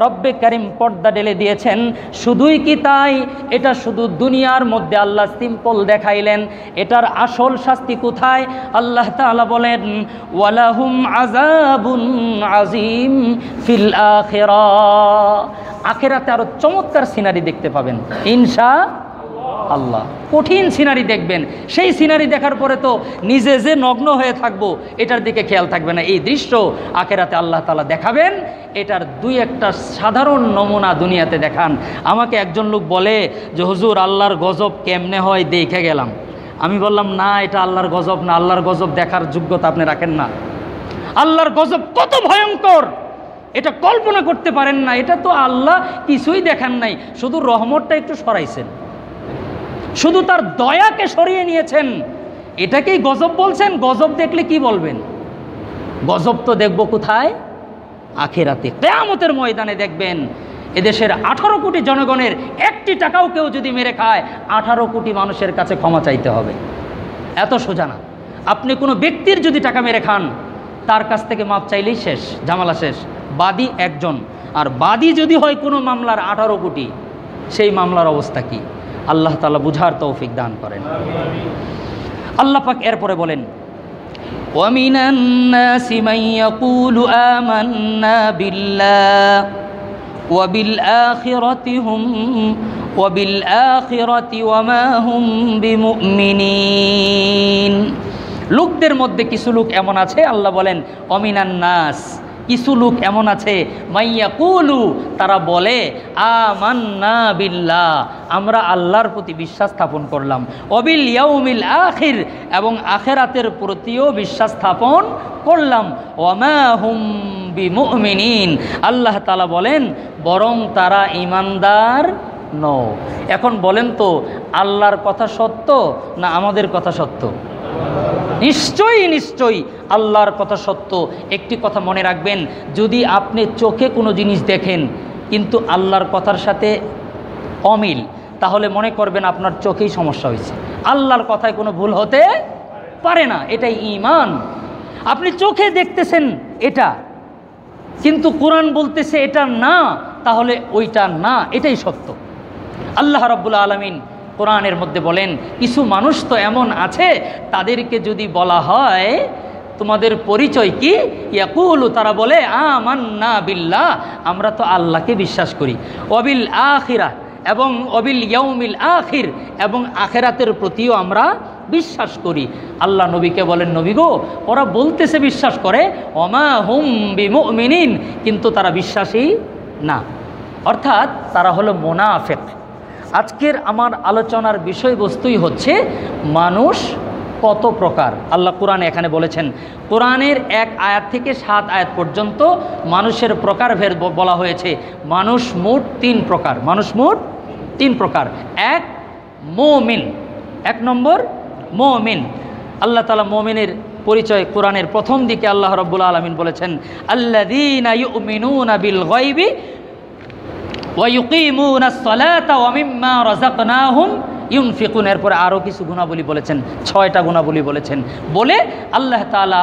A: রব্বে কারিম পর্দা ঢেলে দিয়েছেন। শুধুই কি তাই, এটা শুধু দুনিয়ার মধ্যে আল্লাহ সিম্পল দেখাইলেন, এটার আসল শাস্তি কোথায়? আল্লাহ তাআলা বলেন, ওয়ালাহুম আযাবুন আযীম ফিল আখিরাহ, আখিরাতে আরো চমৎকার সিনারি দেখতে পাবেন ইনশাআল্লাহ। কঠিন সিনারি দেখবেন, সেই সিনারি দেখার পরে তো নিজে যে নগ্ন হয়ে থাকবো এটার দিকে খেয়াল থাকবে না। এই দৃশ্য আখিরাতে আল্লাহ তাআলা দেখাবেন। এটার দুই একটা সাধারণ নমুনা দুনিয়াতে দেখান। আমাকে একজন লোক বলে যে হুজুর আল্লাহর গজব কেমনে হয় দেখে গেলাম। আমি বললাম না, এটা আল্লাহর গজব না, আল্লাহর গজব দেখার যোগ্যতা আপনি রাখেন না। আল্লাহর গজব কত ভয়ঙ্কর এটা কল্পনা করতে পারেন না। এটা তো আল্লাহ কিছুই দেখান নাই, শুধু রহমতটা একটু সরাইছেন, শুধু তার দয়াকে সরিয়ে নিয়েছেন। এটাকেই গজব বলছেন? গজব দেখলে কি বলবেন? গজব তো দেখব কোথায়? আখিরাতে, কিয়ামতের ময়দানে দেখবেন। এদেশের 18 কোটি জনগণের একটি টাকাও কেউ যদি মেরে খায়, 18 কোটি মানুষের কাছে ক্ষমা চাইতে হবে। এত সোজা না। আপনি কোনো ব্যক্তির যদি টাকা মেরে খান, তার কাছ থেকে মাপ চাইলেই শেষ, ঝামেলা শেষ। বাদী একজন, আর বাদী যদি হয় কোনো মামলার 18 কোটি, সেই মামলার অবস্থা কি? আল্লাহ তাআলা বুঝার তৌফিক দান করেন। আল্লাহ পাক এরপরে বলেন, ওয়ামিনান নাসি মান ইয়াকুলু আমান্না বিল্লাহ ওয়া বিল আখিরাতি ওয়া মা হুম বিমুমিনিন। লোকদের মধ্যে কিছু লোক এমন আছে, আল্লাহ বলেন অমিনান নাস, কিছু লোক এমন আছে, মাইয়াকুলু, তারা বলে আমান্না বিল্লাহ, আমরা আল্লাহর প্রতি বিশ্বাস স্থাপন করলাম, ওয়াবিল ইয়াউমিল আখির, এবং আখিরাতের প্রতিও বিশ্বাস স্থাপন করলাম, ওয়ামা হুম বিমুমিনিন, আল্লাহ তাআলা বলেন বরং তারা ঈমানদার নয়। এখন বলেন তো, আল্লাহর কথা সত্য না আমাদের কথা সত্য? নিশ্চয়ই নিশ্চয়ই আল্লাহর কথা সত্য। একটি কথা মনে রাখবেন, যদি আপনি চোখে কোনো জিনিস দেখেন কিন্তু আল্লাহর কথার সাথে অমিল, তাহলে মনে করবেন আপনার চোখেই সমস্যা হয়েছে। আল্লাহর কথায় কোনো ভুল হতে পারে না, এটাই ঈমান। আপনি চোখে দেখতেছেন এটা, কিন্তু কোরআন বলতেছে এটা না, তাহলে ওইটা না, এটাই সত্য। আল্লাহ রাব্বুল আলামিন কোরআনের মধ্যে বলেন, কিছু মানুষ তো এমন আছে, তাদেরকে যদি বলা হয় তোমাদের পরিচয় কি, ইয়াকুলু, তারা বলে আমান্না বিল্লাহ, আমরা তো আল্লাহকে বিশ্বাস করি, ওয়াবিল আখিরাহ, এবং ওয়াবিল ইয়াউমিল আখির, এবং আখিরাতের প্রতিও আমরা বিশ্বাস করি। আল্লাহ নবীকে বলেন, নবী গো, ওরা বলতেছে বিশ্বাস করে, ওমা হুম বিমুমিনিন, কিন্তু তারা বিশ্বাসী না, অর্থাৎ তারা হলো মুনাফিক। আজকের আমার আলোচনার বিষয়বস্তুই হচ্ছে মানুষ কত প্রকার। আল্লাহ কোরআনে এখানে বলেছেন, কোরআনের 1 আয়াত থেকে 7 আয়াত পর্যন্ত মানুষের প্রকারভেদ বলা হয়েছে। মানুষ মোট 3 প্রকার, মানুষ মোট 3 প্রকার। 1 মুমিন, 1 নম্বর মুমিন। আল্লাহ তাআলা মুমিনের পরিচয় কোরআনের প্রথম দিকে আল্লাহ রাব্বুল আলামিন বলেছেন, আল্লাযীনা ইউমিনুনা বিল গায়বি ওয়া ইউকিমুনাস সালাতা ওয়া মিম্মা রাযাকনাহুম ইউনফিকুন। এরপরে আরও কিছু গুণাবলী বলেছেন, 6টা গুণাবলী বলেছেন, বলে আল্লাহ তাআলা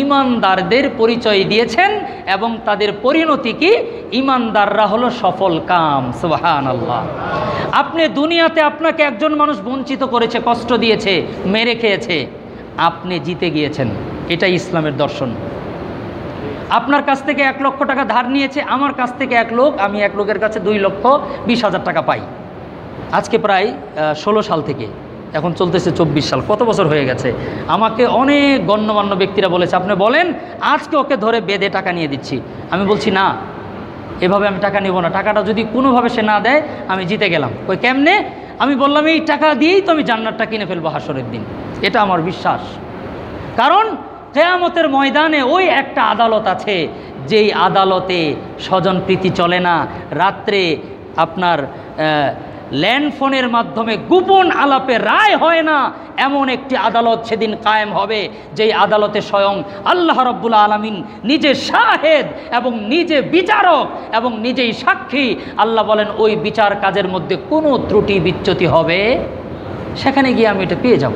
A: ঈমানদারদের পরিচয় দিয়েছেন এবং তাদের পরিণতি কি, ঈমানদাররা হলো সফল কাম। সুবহানাল্লাহ। আপনি দুনিয়াতে আপনাকে একজন মানুষ বঞ্চিত করেছে, কষ্ট দিয়েছে, মেরে খেয়েছে, আপনি জিতে গিয়েছেন, এটাই ইসলামের দর্শন। আপনার কাছ থেকে 1 লক্ষ টাকা ধার নিয়েছে, আমার কাছ থেকে আমি এক লোকের কাছে 2,20,000 টাকা পাই। আজকে প্রায় 16 সাল থেকে, এখন চলতেছে 24 সাল, কত বছর হয়ে গেছে। আমাকে অনেক গণ্যমান্য ব্যক্তিরা বলেছে, আপনি বলেন আজকে ওকে ধরে বেঁধে টাকা নিয়ে দিচ্ছি। আমি বলছি না, এভাবে আমি টাকা নেব না, টাকাটা যদি কোনোভাবে সে না দেয় আমি জিতে গেলাম। ওই কেমনে? আমি বললাম এই টাকা দিয়েই তো আমি জান্নাতটা কিনে ফেলবো হাসরের দিন, এটা আমার বিশ্বাস। কারণ কিয়ামতের ময়দানে ওই একটা আদালত আছে, যেই আদালতে স্বজনপ্রীতি চলে না, রাত্রে আপনার ল্যান্ডফোনের মাধ্যমে গোপন আলাপে রায় হয় না, এমন একটি আদালত সেদিন কায়েম হবে, যেই আদালতে স্বয়ং আল্লাহ রাব্বুল আলামিন নিজে শাহেদ এবং নিজে বিচারক এবং নিজেই সাক্ষী। আল্লাহ বলেন ওই বিচার কাজের মধ্যে কোনো ত্রুটি বিচ্যুতি হবে, সেখানে গিয়ে আমি এটা পেয়ে যাব।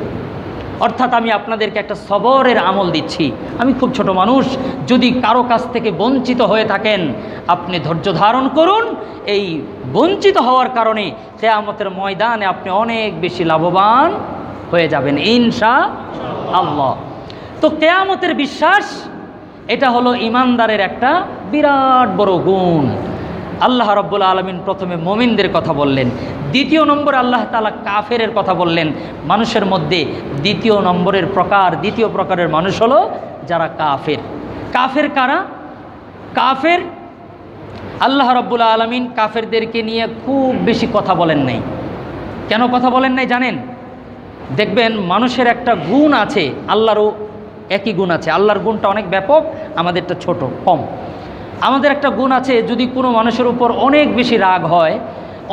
A: অর্থাৎ আমি আপনাদেরকে একটা সবরের আমল দিচ্ছি। আমি খুব ছোট মানুষ, যদি কারো কাছ থেকে বঞ্চিত হয়ে থাকেন আপনি ধৈর্য ধারণ করুন। এই বঞ্চিত হওয়ার কারণে কিয়ামতের ময়দানে আপনি অনেক বেশি লাভবান হয়ে যাবেন ইনশাআল্লাহ। তো কিয়ামতের বিশ্বাস এটা হলো ঈমানদারের একটা বিরাট বড় গুণ। আল্লাহ রাব্বুল আলামিন প্রথমে মুমিনদের কথা বললেন, দ্বিতীয় নম্বরে আল্লাহ তাআলা কাফেরের কথা বললেন। মানুষের মধ্যে দ্বিতীয় প্রকারের মানুষ হলো যারা কাফের। কাফের কারা? কাফের আল্লাহ রাব্বুল আলামিন কাফেরদেরকে নিয়ে খুব বেশি কথা বলেন নাই। কেন কথা বলেন নাই জানেন? দেখবেন মানুষের একটা গুণ আছে, আল্লাহরও একই গুণ আছে। আল্লাহর গুণটা অনেক ব্যাপক, আমাদেরটা ছোট কম। আমাদের একটা গুণ আছে, যদি কোনো মানুষের উপর অনেক বেশি রাগ হয়,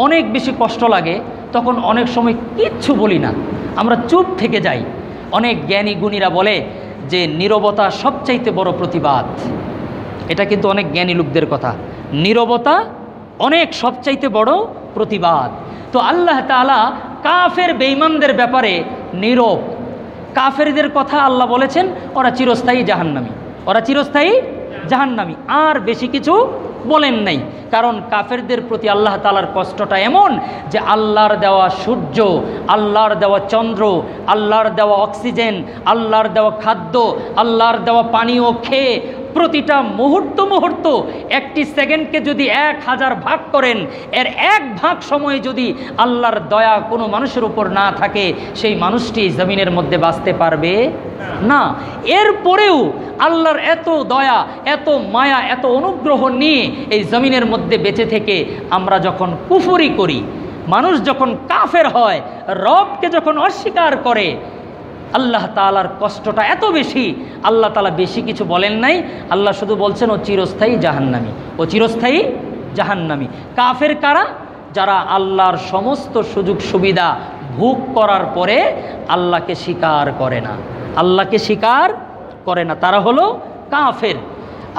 A: অনেক বেশি কষ্ট লাগে, তখন অনেক সময় কিচ্ছু বলি না, আমরা চুপ থেকে যাই। অনেক জ্ঞানী গুণীরা বলে যে নীরবতা সবচাইতে বড় প্রতিবাদ। এটা কিন্তু অনেক জ্ঞানী লোকদের কথা, নীরবতা অনেক সবচাইতে বড় প্রতিবাদ। তো আল্লাহ তাআলা কাফের বেঈমানদের ব্যাপারে নীরব। কাফেরদের কথা আল্লাহ বলেছেন ওরা চিরস্থায়ী জাহান্নামী, ওরা চিরস্থায়ী জাহান্নামী, আর বেশি কিছু বলেন নাই। কারণ কাফেরদের প্রতি আল্লাহ তাআলার কষ্টটা এমন যে আল্লাহর দেওয়া সূর্য, আল্লাহর দেওয়া চন্দ্র, আল্লাহর দেওয়া অক্সিজেন, আল্লাহর দেওয়া খাদ্য, আল্লাহর দেওয়া পানীয় খেয়ে প্রতিটা মুহূর্ত একটি সেকেন্ডকে যদি 1000 ভাগ করেন, এর 1 ভাগ সময় যদি আল্লাহর দয়া কোনো মানুষের উপর না থাকে, সেই মানুষটি জমিনের মধ্যে বাঁচতে পারবে না। এরপরেও আল্লাহর এত দয়া, এত মায়া, এত অনুগ্রহ নিয়ে এই জমিনের মধ্যে বেঁচে থেকে আমরা যখন কুফরি করি, মানুষ যখন কাফের হয়, রবকে যখন অস্বীকার করে, আল্লাহ তাআলার কষ্টটা এত বেশি। আল্লাহ তাআলা বেশি কিছু বলেন নাই, আল্লাহ শুধু বলছেন ও চিরস্থায়ী জাহান্নামী, ও চিরস্থায়ী জাহান্নামী। কাফের কারা? যারা আল্লাহর সমস্ত সুযোগ সুবিধা ভোগ করার পরে আল্লাহকে স্বীকার করে না, আল্লাহকে স্বীকার করে না, তারা হলো কাফের।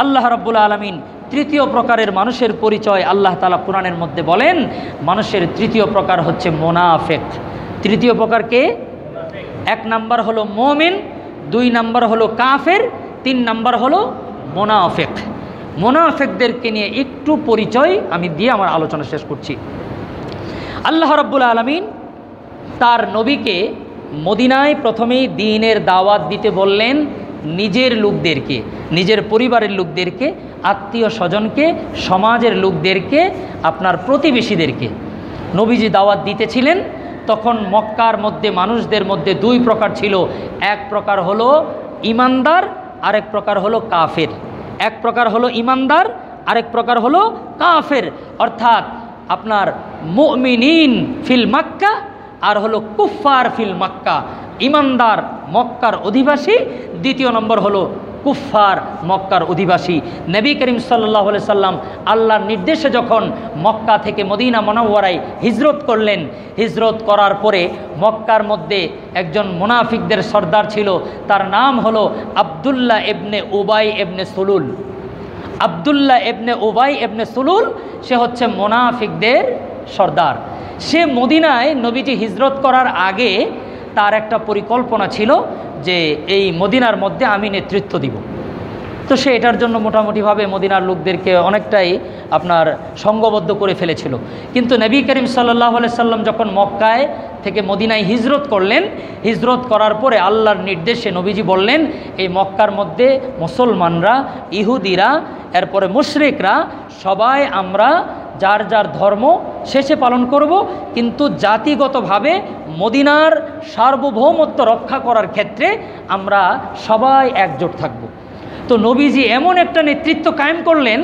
A: আল্লাহ রাব্বুল আলামিন তৃতীয় প্রকারের মানুষের পরিচয় আল্লাহ তাআলা কোরআনের মধ্যে বলেন। মানুষের তৃতীয় প্রকার হচ্ছে মোনাফেক। তৃতীয় প্রকার কে? 1 নাম্বার হলো মুমিন, 2 নাম্বার হলো কাফের, 3 নাম্বার হলো মোনাফেক। মোনাফেকদেরকে নিয়ে একটু পরিচয় আমি দিয়ে আমার আলোচনা শেষ করছি। আল্লাহ রাব্বুল আলামিন তার নবীকে মদিনায় প্রথমেই দ্বীনের দাওয়াত দিতে বললেন। নিজের লোকদেরকে, নিজের পরিবারের লোকদেরকে, আত্মীয় স্বজনকে, সমাজের লোকদেরকে, আপনার প্রতিবেশীদেরকে নবীজি দাওয়াত দিতেছিলেন। তখন মক্কার মধ্যে মানুষদের মধ্যে 2 প্রকার ছিল। এক প্রকার হলো ঈমানদার, আরেক প্রকার হলো কাফের। এক প্রকার হলো ঈমানদার, আরেক প্রকার হলো কাফের। অর্থাৎ আপনার মুমিনিন ফিল মক্কা আর হলো কুফফার ফিল মক্কা। ঈমানদার মক্কার অধিবাসী, দ্বিতীয় নম্বর হলো কুফফার মক্কার অধিবাসী। নবী করিম সাল্লাল্লাহু আলাইহি সাল্লাম আল্লাহর নির্দেশে যখন মক্কা থেকে মদিনা মুনাওয়ারায় হিজরত করলেন, হিজরত করার পরে মক্কার মধ্যে একজন মুনাফিকদের সর্দার ছিল, তার নাম হলো আব্দুল্লাহ ইবনে উবাই ইবনে সুলুল। আব্দুল্লাহ ইবনে উবাই ইবনে সুলুল, সে হচ্ছে মুনাফিকদের সর্দার। সে মদিনায় নবীজি হিজরত করার আগে তার একটা পরিকল্পনা ছিল যে এই মদিনার মধ্যে আমি নেতৃত্ব দিব। তো সে এটার জন্য মোটামুটিভাবে মদিনার লোকদেরকে অনেকটাই আপনার সঙ্গবদ্ধ করে ফেলেছিল। কিন্তু নবী করিম সাল্লাল্লাহু আলাইহি সাল্লাম যখন মক্কায় থেকে মদিনায় হিজরত করলেন, হিজরত করার পরে আল্লাহর নির্দেশে নবীজি বললেন এই মক্কার মধ্যে মুসলমানরা, ইহুদিরা, এরপরে মুশরিকরা সবাই আমরা যার যার ধর্ম শেষে পালন করব, কিন্তু জাতিগতভাবে মদিনার সার্বভৌমত্ব রক্ষা করার ক্ষেত্রে আমরা সবাই একজোট থাকব। তো নবীজি এমন একটা নেতৃত্ব কায়েম করলেন,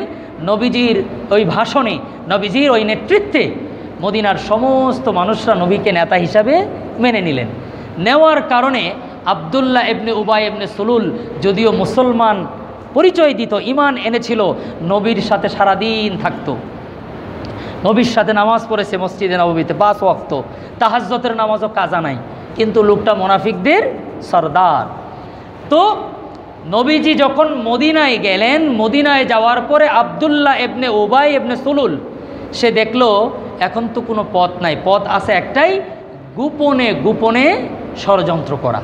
A: নবীজির ওই ভাষণে, নবীজির ওই নেতৃত্বে মদিনার সমস্ত মানুষরা নবীকে নেতা হিসাবে মেনে নিলেন। নেওয়ার কারণে আব্দুল্লাহ ইবনে উবাই ইবনে সুলুল যদিও মুসলমান পরিচয় দিত, ঈমান এনেছিল, নবীর সাথে সারাদিন থাকতো, নবীর সাথে নামাজ পড়েছে মসজিদে নববীতে 5 ওয়াক্ত, তাহাজ্জুদের নামাজও কাজা নাই, কিন্তু লোকটা মুনাফিকদের সর্দার। তো নবীজি যখন মদিনায় গেলেন, মদিনায় যাওয়ার পরে আব্দুল্লাহ ইবনে উবাই ইবনে সুলুল সে দেখলো এখন তো কোনো পথ নাই, পথ আছে একটাই, গোপনে গোপনে ষড়যন্ত্র করা।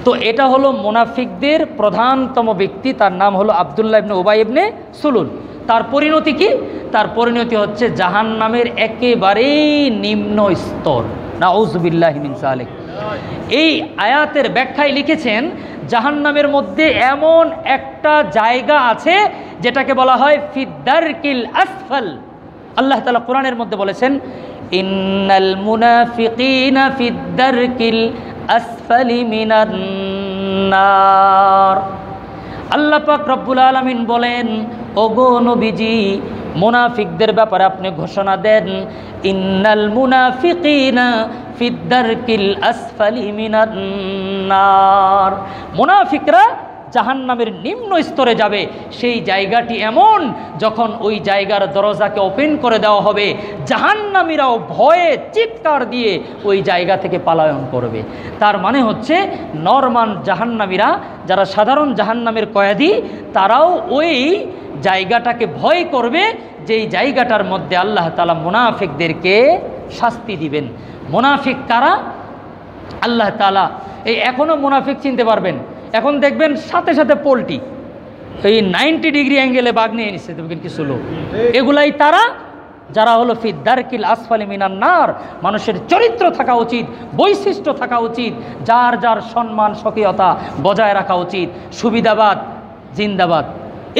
A: তো এটা হলো মুনাফিকদের প্রধানতম ব্যক্তি, তার নাম হলো আব্দুল্লাহ ইবনে উবাই ইবনে সুলুল। তার পরিণতি কি? তার পরিণতি হচ্ছে জাহান্নামের একেবারেই নিম্ন স্তর। নাউযুবিল্লাহি মিন যালিক। এই আয়াতের ব্যাখ্যায় লিখেছেন জাহান্নামের মধ্যে এমন একটা জায়গা আছে যেটাকে বলা হয় ফিদ্দারকিল আসফাল। আল্লাহ তাআলা কোরআনের মধ্যে বলেছেন ইন্নাল মুনাফিকিনা ফিদ্দারকিল আসফালি মিনান নার। আল্লাহ পাক রব্বুল আলামিন বলেন, ওগো নবীজি, মুনাফিকদের ব্যাপারে আপনি ঘোষণা দেন, ইন্নাল মুনাফিকিনা ফিদ্দারকিল আসফালি মিনান নার। মুনাফিকরা জাহান্নামের নিম্ন স্তরে যাবে। সেই জায়গাটি এমন, যখন ওই জায়গার দরজাকে ওপেন করে দেওয়া হবে, জাহান্নামীরাও ভয়ে চিৎকার দিয়ে ওই জায়গা থেকে পলায়ন করবে। তার মানে হচ্ছে নরমান জাহান্নামীরা, যারা সাধারণ জাহান্নামের কয়েদি, তারাও ওই জায়গাটাকে ভয় করবে, যেই জায়গাটার মধ্যে আল্লাহ তাআলা মুনাফিকদেরকে শাস্তি দিবেন। মুনাফিক কারা? আল্লাহ তাআলা এখনও মুনাফিক চিনতে পারবেন। এখন দেখবেন সাথে সাথে পোল্ট্রি এই 90 ডিগ্রি অ্যাঙ্গেলে বাঘ নিয়ে নিচ্ছে দেখবেন কিছু লোক। এগুলাই তারা যারা হলো ফিদ্দারকিল আসফালি মিনান নার। মানুষের চরিত্র থাকা উচিত, বৈশিষ্ট্য থাকা উচিত, যার যার সম্মান স্বকীয়তা বজায় রাখা উচিত। সুবিধাবাদ জিন্দাবাদ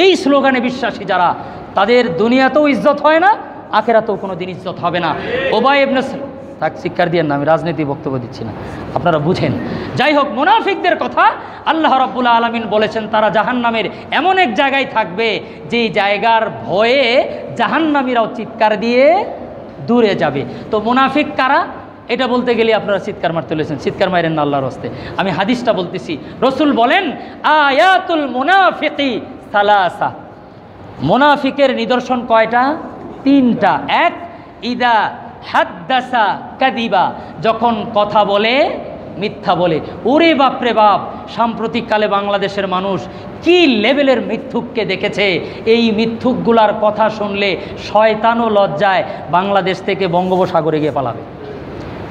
A: এই স্লোগানে বিশ্বাসী যারা, তাদের দুনিয়াতেও ইজ্জত হয় না, আখেরাতেও কোনো দিন ইজ্জত হবে না। উবাই ইবনে তাক শিক্ষার দিয়ে না, আমি রাজনীতি বক্তব্য দিচ্ছি না, আপনারা বুঝেন। যাই হোক, মুনাফিকদের কথা আল্লাহ রাব্বুল আলামিন বলেছেন তারা জাহান্নামের এমন এক জায়গায় থাকবে যেই জায়গার ভয়ে জাহান্নামীরাও চিৎকার দিয়ে দূরে যাবে। তো মুনাফিক কারা এটা বলতে গেলে আপনারা চিৎকার মারতে চলেছেন, চিৎকার মারেন না আল্লাহর হস্তে। আমি হাদিসটা বলতেছি। রসুল বলেন আয়াতুল মুনাফিকি সালাসা। মুনাফিকের নিদর্শন কয়টা? 3টা। এক, ইদা হাদ্দাসা কাদিবা, যখন কথা বলে মিথ্যা বলে। ওরে বাপরে বাপ, সাম্প্রতিককালে বাংলাদেশের মানুষ কি লেভেলের মিথ্যুককে দেখেছে। এই মিথ্যুকগুলার কথা শুনলে শয়তানও লজ্জায় বাংলাদেশ থেকে বঙ্গোপসাগরে গিয়ে পালাবে।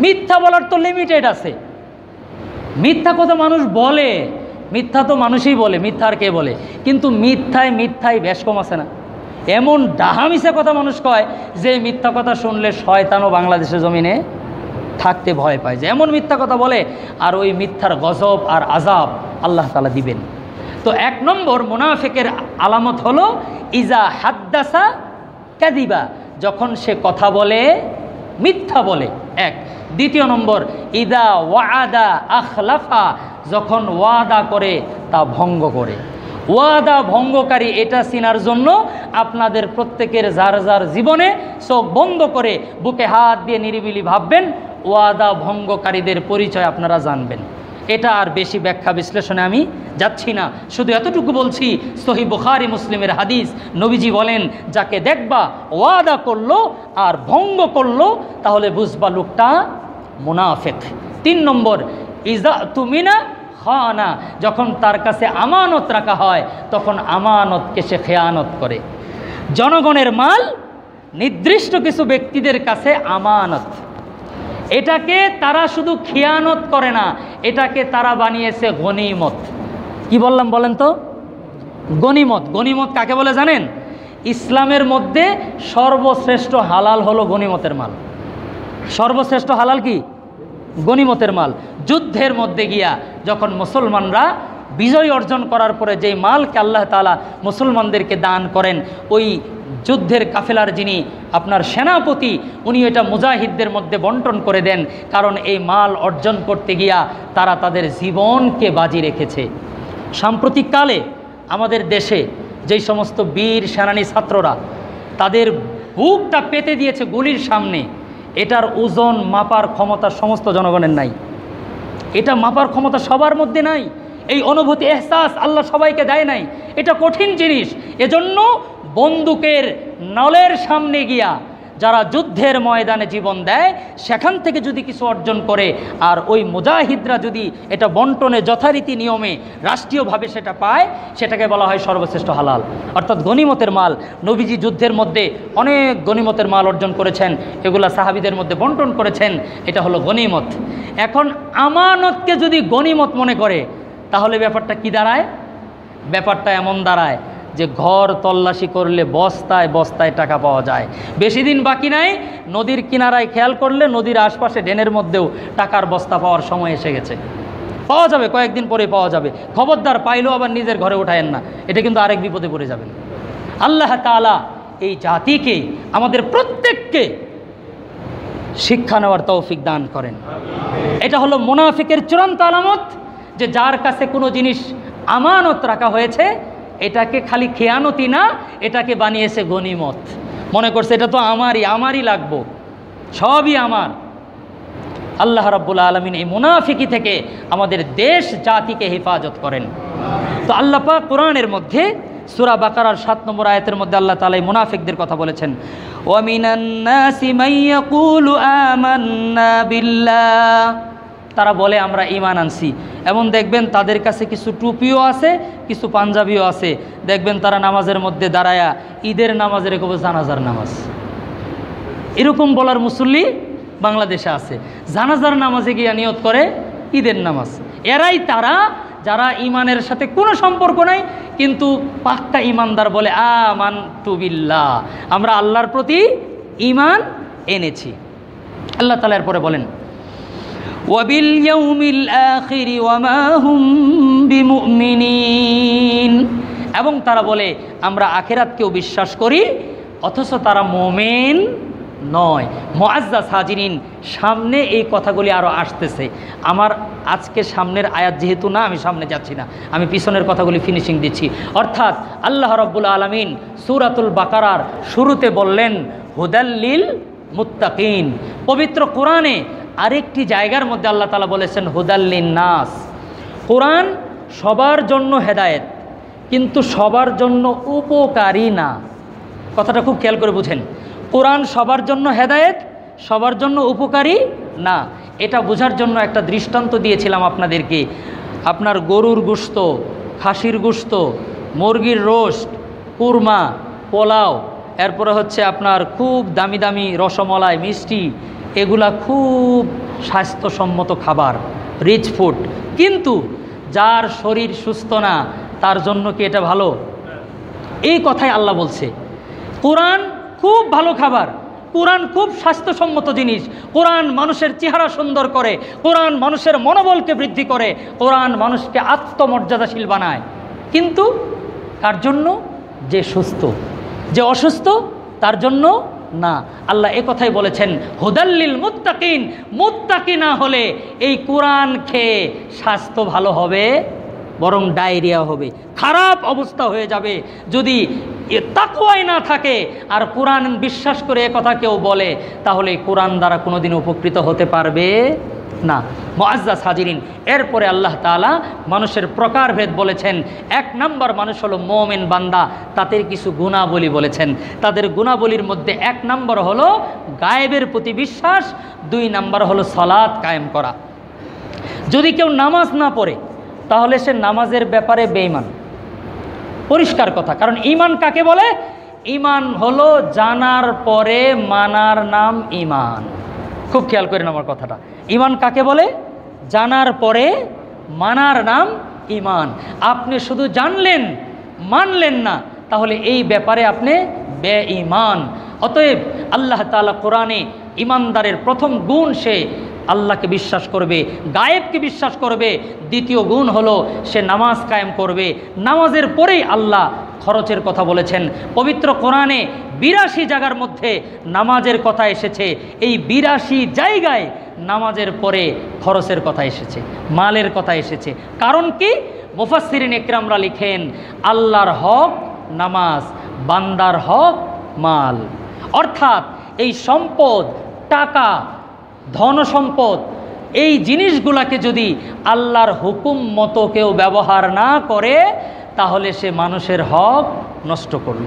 A: মিথ্যা বলার তো লিমিটেড আছে। মিথ্যা কথা মানুষ বলে, মিথ্যা তো মানুষই বলে, মিথ্যা আর কে বলে? কিন্তু মিথ্যায় বেশ কম আছে না? এমন ডাহামিশা কথা মানুষ কয় যে মিথ্যা কথা শুনলে শয়তানও বাংলাদেশের জমিনে থাকতে ভয় পায়, যে এমন মিথ্যা কথা বলে। আর ওই মিথ্যার গজব আর আযাব আল্লাহ তাআলা দিবেন। তো 1 নম্বর মুনাফিকের আলামত হলো ইজা হাদ্দাসা কাদিবা, যখন সে কথা বলে মিথ্যা বলে। 1। 2 নম্বর ইদা ওয়াদা আখলাফা, যখন ওয়াদা করে তা ভঙ্গ করে। ওয়াদা ভঙ্গকারী এটা চিনার জন্য আপনাদের প্রত্যেকের যার যার জীবনে চোখ বন্ধ করে বুকে হাত দিয়ে নিরিবিলি ভাববেন, ওয়াদা ভঙ্গকারীদের পরিচয় আপনারা জানবেন। এটা আর বেশি ব্যাখ্যা বিশ্লেষণে আমি যাচ্ছি না, শুধু এতটুকু বলছি, সহিহ বুখারী মুসলিমের হাদিস, নবীজি বলেন যাকে দেখবা ওয়াদা করলো আর ভঙ্গ করলো তাহলে বুঝবা লোকটা মুনাফিক। 3 নম্বর ইজা তুমিনা খানা, যখন তার কাছে আমানত রাখা হয় তখন আমানতকে সে খেয়ানত করে। জনগণের মাল নির্দিষ্ট কিছু ব্যক্তিদের কাছে আমানত, এটাকে তারা শুধু খেয়ানত করে না, এটাকে তারা বানিয়েছে গনিমত। কি বললাম বলেন তো? গনিমত। গনিমত কাকে বলে জানেন? ইসলামের মধ্যে সর্বশ্রেষ্ঠ হালাল হলো গনিমতের মাল। সর্বশ্রেষ্ঠ হালাল কি? গনিমতের মাল। যুদ্ধের মধ্যে গিয়া যখন মুসলমানরা বিজয় অর্জন করার পরে যেই মালকে আল্লাহ তাআলা মুসলমানদেরকে দান করেন, ওই যুদ্ধের কাফেলার যিনি আপনার সেনাপতি, উনি এটা মুজাহিদদের মধ্যে বন্টন করে দেন। কারণ এই মাল অর্জন করতে গিয়া তারা তাদের জীবনকে বাজি রেখেছে। সাম্প্রতিককালে আমাদের দেশে যেই সমস্ত বীর সেনানী ছাত্ররা তাদের বুকটা পেতে দিয়েছে গুলির সামনে, এটার ওজন মাপার ক্ষমতা সমস্ত জনগণের নাই। এটা মাপার ক্ষমতা সবার মধ্যে নাই। এই অনুভূতি এহসাস আল্লাহ সবাইকে দেয় নাই। এটা কঠিন জিনিস। এজন্য বন্দুকের নলের সামনে গিয়া যারা যুদ্ধের ময়দানে জীবন দেয়, সেখান থেকে যদি কিছু অর্জন করে আর ওই মুজাহিদরা যদি এটা বন্টনে যথারীতি নিয়মে রাষ্ট্রীয়ভাবে সেটা পায়, সেটাকে বলা হয় সর্বশ্রেষ্ঠ হালাল, অর্থাৎ গনিমতের মাল। নবীজি যুদ্ধের মধ্যে অনেক গনিমতের মাল অর্জন করেছেন, এগুলা সাহাবীদের মধ্যে বন্টন করেছেন, এটা হলো গনিমত। এখন আমানতকে যদি গনিমত মনে করে তাহলে ব্যাপারটা কি দাঁড়ায়? ব্যাপারটা এমন দাঁড়ায় যে ঘর তল্লাশি করলে বস্তায় বস্তায় টাকা পাওয়া যায়। বেশি দিন বাকি নাই, নদীর কিনারায় খেয়াল করলে নদীর আশপাশে ড্রেনের মধ্যেও টাকার বস্তা পাওয়ার সময় এসে গেছে। পাওয়া যাবে, কয়েকদিন পরে পাওয়া যাবে। খবরদার, পাইলেও আবার নিজের ঘরে উঠায়েন না, এটা কিন্তু আরেক বিপদে পড়ে যাবেন। আল্লাহ তাআলা এই জাতিকে, আমাদের প্রত্যেককে শিক্ষা নেওয়ার তৌফিক দান করেন। এটা হলো মুনাফিকের চূড়ান্ত আলামত, যে যার কাছে কোনো জিনিস আমানত রাখা হয়েছে এটাকে খালি খেয়ানতি না, এটাকে বানিয়েছে গনিমত। মনে করছে এটা তো আমারই লাগবো, সবই আমার। আল্লাহ রাব্বুল আলামিন এই মুনাফিকি থেকে আমাদের দেশ জাতিকে হেফাজত করেন। তো আল্লাহ পাক কোরআনের মধ্যে সূরা বাকারার 7 নম্বর আয়াতের মধ্যে আল্লাহ তাআলা এই মুনাফিকদের কথা বলেছেন, ওয়া মিনান নাসি মান ইয়াকুলু আমান্না বিল্লাহ, তারা বলে আমরা ঈমান আনছি। এমন দেখবেন তাদের কাছে কিছু টুপিও আছে, কিছু পাঞ্জাবিও আছে। দেখবেন তারা নামাজের মধ্যে দাঁড়ায়া ঈদের নামাজের কবে জানাজার নামাজ, এরকম বলার মুসল্লি বাংলাদেশে আছে। জানাজার নামাজে গিয়ে নিয়ত করে ঈদের নামাজ। এরাই তারা যারা ঈমানের সাথে কোনো সম্পর্ক নাই, কিন্তু পাক্কা ঈমানদার বলে আমানতু বিল্লাহ, আমরা আল্লাহর প্রতি ঈমান এনেছি। আল্লাহ তাআলা এরপরে বলেন, ওয়াবিল ইয়াউমিল আখিরি ওয়া মা হুম বিমুমিনিন, এবং তারা বলে আমরা আখিরাতকেও বিশ্বাস করি, অথচ তারা মুমিন নয়। মুআজ্জাজ হাজিরিন, সামনে এই কথাগুলি আরও আসতেছে। আমার আজকে সামনের আয়াত যেহেতু না, আমি সামনে যাচ্ছি না, আমি পিছনের কথাগুলি ফিনিশিং দিচ্ছি। অর্থাৎ আল্লাহ রাব্বুল আলামিন সূরাতুল বাকারার শুরুতে বললেন হুদাল্লিল মুত্তাকিন। পবিত্র কোরআনে আরেকটি জায়গার মধ্যে আল্লাহ তাআলা বলেছেন হুদাল্লিন নাস। কোরআন সবার জন্য হেদায়েত, কিন্তু সবার জন্য উপকারী না। কথাটা খুব খেয়াল করে বুঝেন। কোরআন সবার জন্য হেদায়েত, সবার জন্য উপকারী না। এটা বোঝার জন্য একটা দৃষ্টান্ত দিয়েছিলাম আপনাদেরকে। আপনার গরুর গোশত, খাসির গোশত, মুরগির রোস্ট, কুরমা, পোলাও, এরপরে হচ্ছে আপনার খুব দামি দামি রসমলাই, মিষ্টি, এগুলা খুব স্বাস্থ্যসম্মত খাবার, রিচ ফুড। কিন্তু যার শরীর সুস্থ না তার জন্য কি এটা ভালো? এই কথাই আল্লাহ বলছে। কোরআন খুব ভালো খাবার, কোরআন খুব স্বাস্থ্যসম্মত জিনিস, কোরআন মানুষের চেহারা সুন্দর করে, কোরআন মানুষের মনোবলকে বৃদ্ধি করে, কোরআন মানুষকে আত্মমর্যাদাশীল বানায়। কিন্তু কার জন্য? যে সুস্থ, যে অসুস্থ তার জন্য না। আল্লাহ এ কথাই বলেছেন হুদাল্লিল মুত্তাকিন। মুত্তাকি না হলে এই কোরআন খেয়ে স্বাস্থ্য ভালো হবে, বরং ডায়রিয়া হবে, খারাপ অবস্থা হয়ে যাবে। যদি তাকওয়াই না থাকে আর কোরআন বিশ্বাস করে এ কথা কেউ বলে, তাহলে কোরআন দ্বারা কোনোদিন উপকৃত হতে পারবে না। মুআজ্জাজ হাজিরিন, এরপরে আল্লাহ তাআলা মানুষের প্রকারভেদ বলেছেন। 1 নম্বর মানুষ হলো মুমিন বান্দা, তাদের কিছু গুণাবলী বলেছেন। তাদের গুণাবলীর মধ্যে 1 নম্বর হলো গায়েবের প্রতি বিশ্বাস, 2 নম্বর হলো সালাত কায়েম করা। যদি কেউ নামাজ না পড়ে তাহলে সে নামাজের ব্যাপারে বেঈমান, পরিষ্কার কথা। কারণ ঈমান কাকে বলে? ঈমান হলো জানার পরে মানার নাম ঈমান। খুব খেয়াল করেন আমার কথাটা। ঈমান কাকে বলে? জানার পরে মানার নাম ঈমান। আপনি শুধু জানলেন, মানলেন না, তাহলে এই ব্যাপারে আপনি বেঈমান। অতএব আল্লাহ তাআলা কোরআনে ঈমানদারের প্রথম গুণ সে আল্লাহকে বিশ্বাস করবে, গায়েবকে বিশ্বাস করবে। দ্বিতীয় গুণ হলো সে নামাজ কায়েম করবে। নামাজের পরেই আল্লাহ খরচের কথা বলেছেন। পবিত্র কোরআনে 82 জায়গার মধ্যে নামাজের কথা এসেছে। এই 82 জায়গায় নামাজের পরে খরচের কথা এসেছে, মালের কথা এসেছে। কারণ কি? মুফাসসিরিন ইকরামরা লিখেন আল্লাহর হক নামাজ, বান্দার হক মাল। অর্থাৎ এই সম্পদ, টাকা, ধন সম্পদ, এই জিনিসগুলাকে যদি আল্লাহর হুকুম মতো কেউ ব্যবহার না করে তাহলে সে মানুষের হক নষ্ট করল।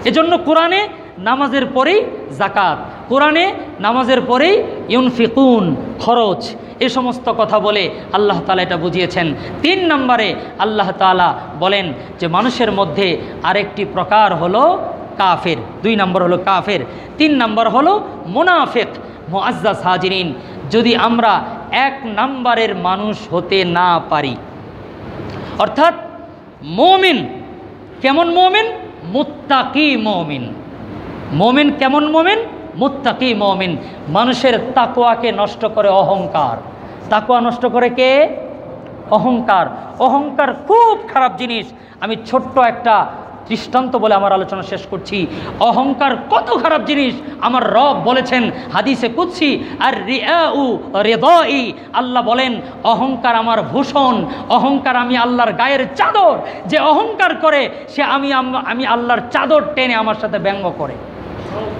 A: এজন্য কোরআনে নামাজের পরেই যাকাত, কোরআনে নামাজের পরেই ইউনফিকুন, খরচ, এ সমস্ত কথা বলে আল্লাহ তাআলা এটা বুঝিয়েছেন। 3 নম্বরে আল্লাহ তাআলা বলেন যে মানুষের মধ্যে আরেকটি প্রকার হলো কাফের। 2 নম্বর হলো কাফের, 3 নম্বর হলো মুনাফিক। মুআজ্জাজ হাজিরিন, যদি আমরা 1 নম্বরের মানুষ হতে না পারি, অর্থাৎ মুমিন কেমন মুমিন? মুত্তাকি মুমিন। মুমিন কেমন মুমিন? মুত্তাকি মুমিন। মানুষের তাকওয়াকে নষ্ট করে অহংকার। তাকওয়া নষ্ট করে কে? অহংকার। অহংকার খুব খারাপ জিনিস। আমি ছোট্ট একটা দৃষ্টান্ত বলে আমার আলোচনা শেষ করছি। অহংকার কত খারাপ জিনিস আমার রব বলেছেন হাদিসে কুদসি, আর রিয়াউ রিদাই, আল্লাহ বলেন অহংকার আমার ভূষণ, অহংকার আমি আল্লাহর গায়ের চাদর। যে অহংকার করে সে আমি আল্লাহর চাদর টেনে আমার সাথে ব্যঙ্গ করে।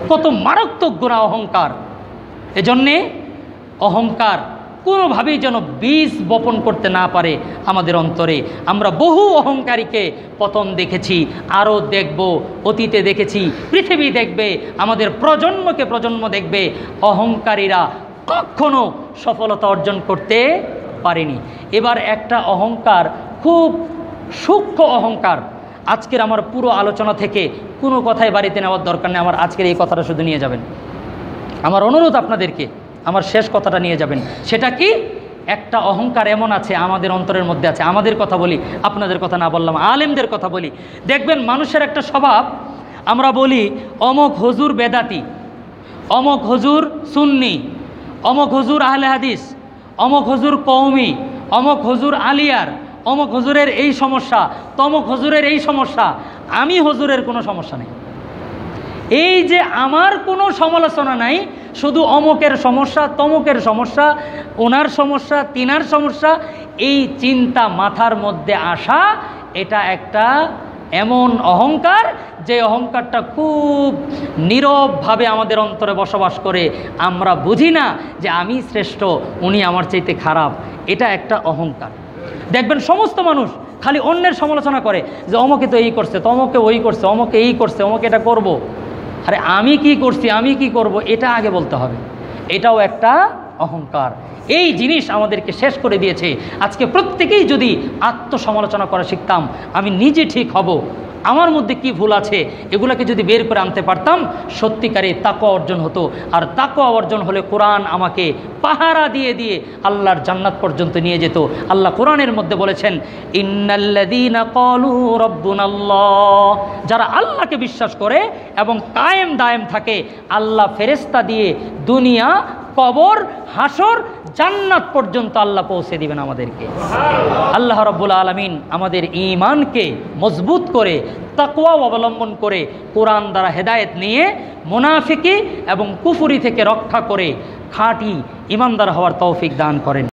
A: কত মারাত্মক গুনাহ অহংকার। এজন্যে অহংকার কোনোভাবেই যেন বীজ বপন করতে না পারে আমাদের অন্তরে। আমরা বহু অহংকারীকে পতন দেখেছি, আরও দেখব, অতীতে দেখেছি, পৃথিবী দেখবে, আমাদের প্রজন্মকে প্রজন্ম দেখবে। অহংকারীরা কখনো সফলতা অর্জন করতে পারেনি। এবার একটা অহংকার, খুব সূক্ষ্ম অহংকার। আজকের আমার পুরো আলোচনা থেকে কোনো কথাই বাড়িতে নেওয়ার দরকার নেই। আমার আজকের এই কথাটা শুধু নিয়ে যাবেন। আমার অনুরোধ আপনাদেরকে, আমার শেষ কথাটা নিয়ে যাবেন। সেটা কি? একটা অহংকার এমন আছে আমাদের অন্তরের মধ্যে আছে। আমাদের কথা বলি, আপনাদের কথা না বললাম, আলেমদের কথা বলি। দেখবেন মানুষের একটা স্বভাব, আমরা বলি অমক হুজুর বেদাতি, অমক হুজুর সুন্নি, অমক হুজুর আহলে হাদিস, অমক হুজুর কওমি, অমক হুজুর আলিয়ার, অমক হুজুরের এই সমস্যা, তমক হুজুরের এই সমস্যা, আমি হুজুরের কোনো সমস্যা নেই। এই যে আমার কোনো সমালোচনা নাই, শুধু অমকের সমস্যা, তমকের সমস্যা, ওনার সমস্যা, তিনার সমস্যা, এই চিন্তা মাথার মধ্যে আসা, এটা একটা এমন অহংকার যে অহংকারটা খুব নীরবভাবে আমাদের অন্তরে বসবাস করে। আমরা বুঝি না যে আমি শ্রেষ্ঠ, উনি আমার চাইতে খারাপ। এটা একটা অহংকার। দেখবেন সমস্ত মানুষ খালি অন্যের সমালোচনা করে যে অমকে তো এই করছে, তমকে ওই করছে, অমকে এই করছে, অমকে এটা করব। আরে আমি কি করছি, আমি কি করব, এটা আগে বলতে হবে। এটাও একটা অহংকার। এই জিনিস আমাদেরকে শেষ করে দিয়েছে। আজকে প্রত্যেকেই যদি আত্মসমালোচনা করা শিখতাম, আমি নিজে ঠিক হব, আমার মধ্যে কি ভুল আছে, এগুলাকে যদি বের করে আনতে পারতাম, সত্যিকারে তাকওয়া অর্জন হতো। আর তাকওয়া অর্জন হলে কোরআন আমাকে পাহারা দিয়ে দিয়ে আল্লাহর জান্নাত পর্যন্ত নিয়ে যেত। আল্লাহ কোরআনের মধ্যে বলেছেন, ইন্নাল্লাযীনা ক্বালু রাব্বুনাল্লাহ, যারা আল্লাহকে বিশ্বাস করে এবং কায়েম দায়েম থাকে, আল্লাহ ফেরেশতা দিয়ে দুনিয়া, কবর, হাসর, জান্নাত পর্যন্ত আল্লাহ পৌঁছে দিবেন আমাদেরকে। আল্লাহ রাব্বুল আলামিন আমাদের ঈমানকে মজবুত করে, তাকওয়া অবলম্বন করে, কোরআন দ্বারা হেদায়েত নিয়ে মুনাফিকি এবং কুফরি থেকে রক্ষা করে খাঁটি ঈমানদার হওয়ার তৌফিক দান করেন।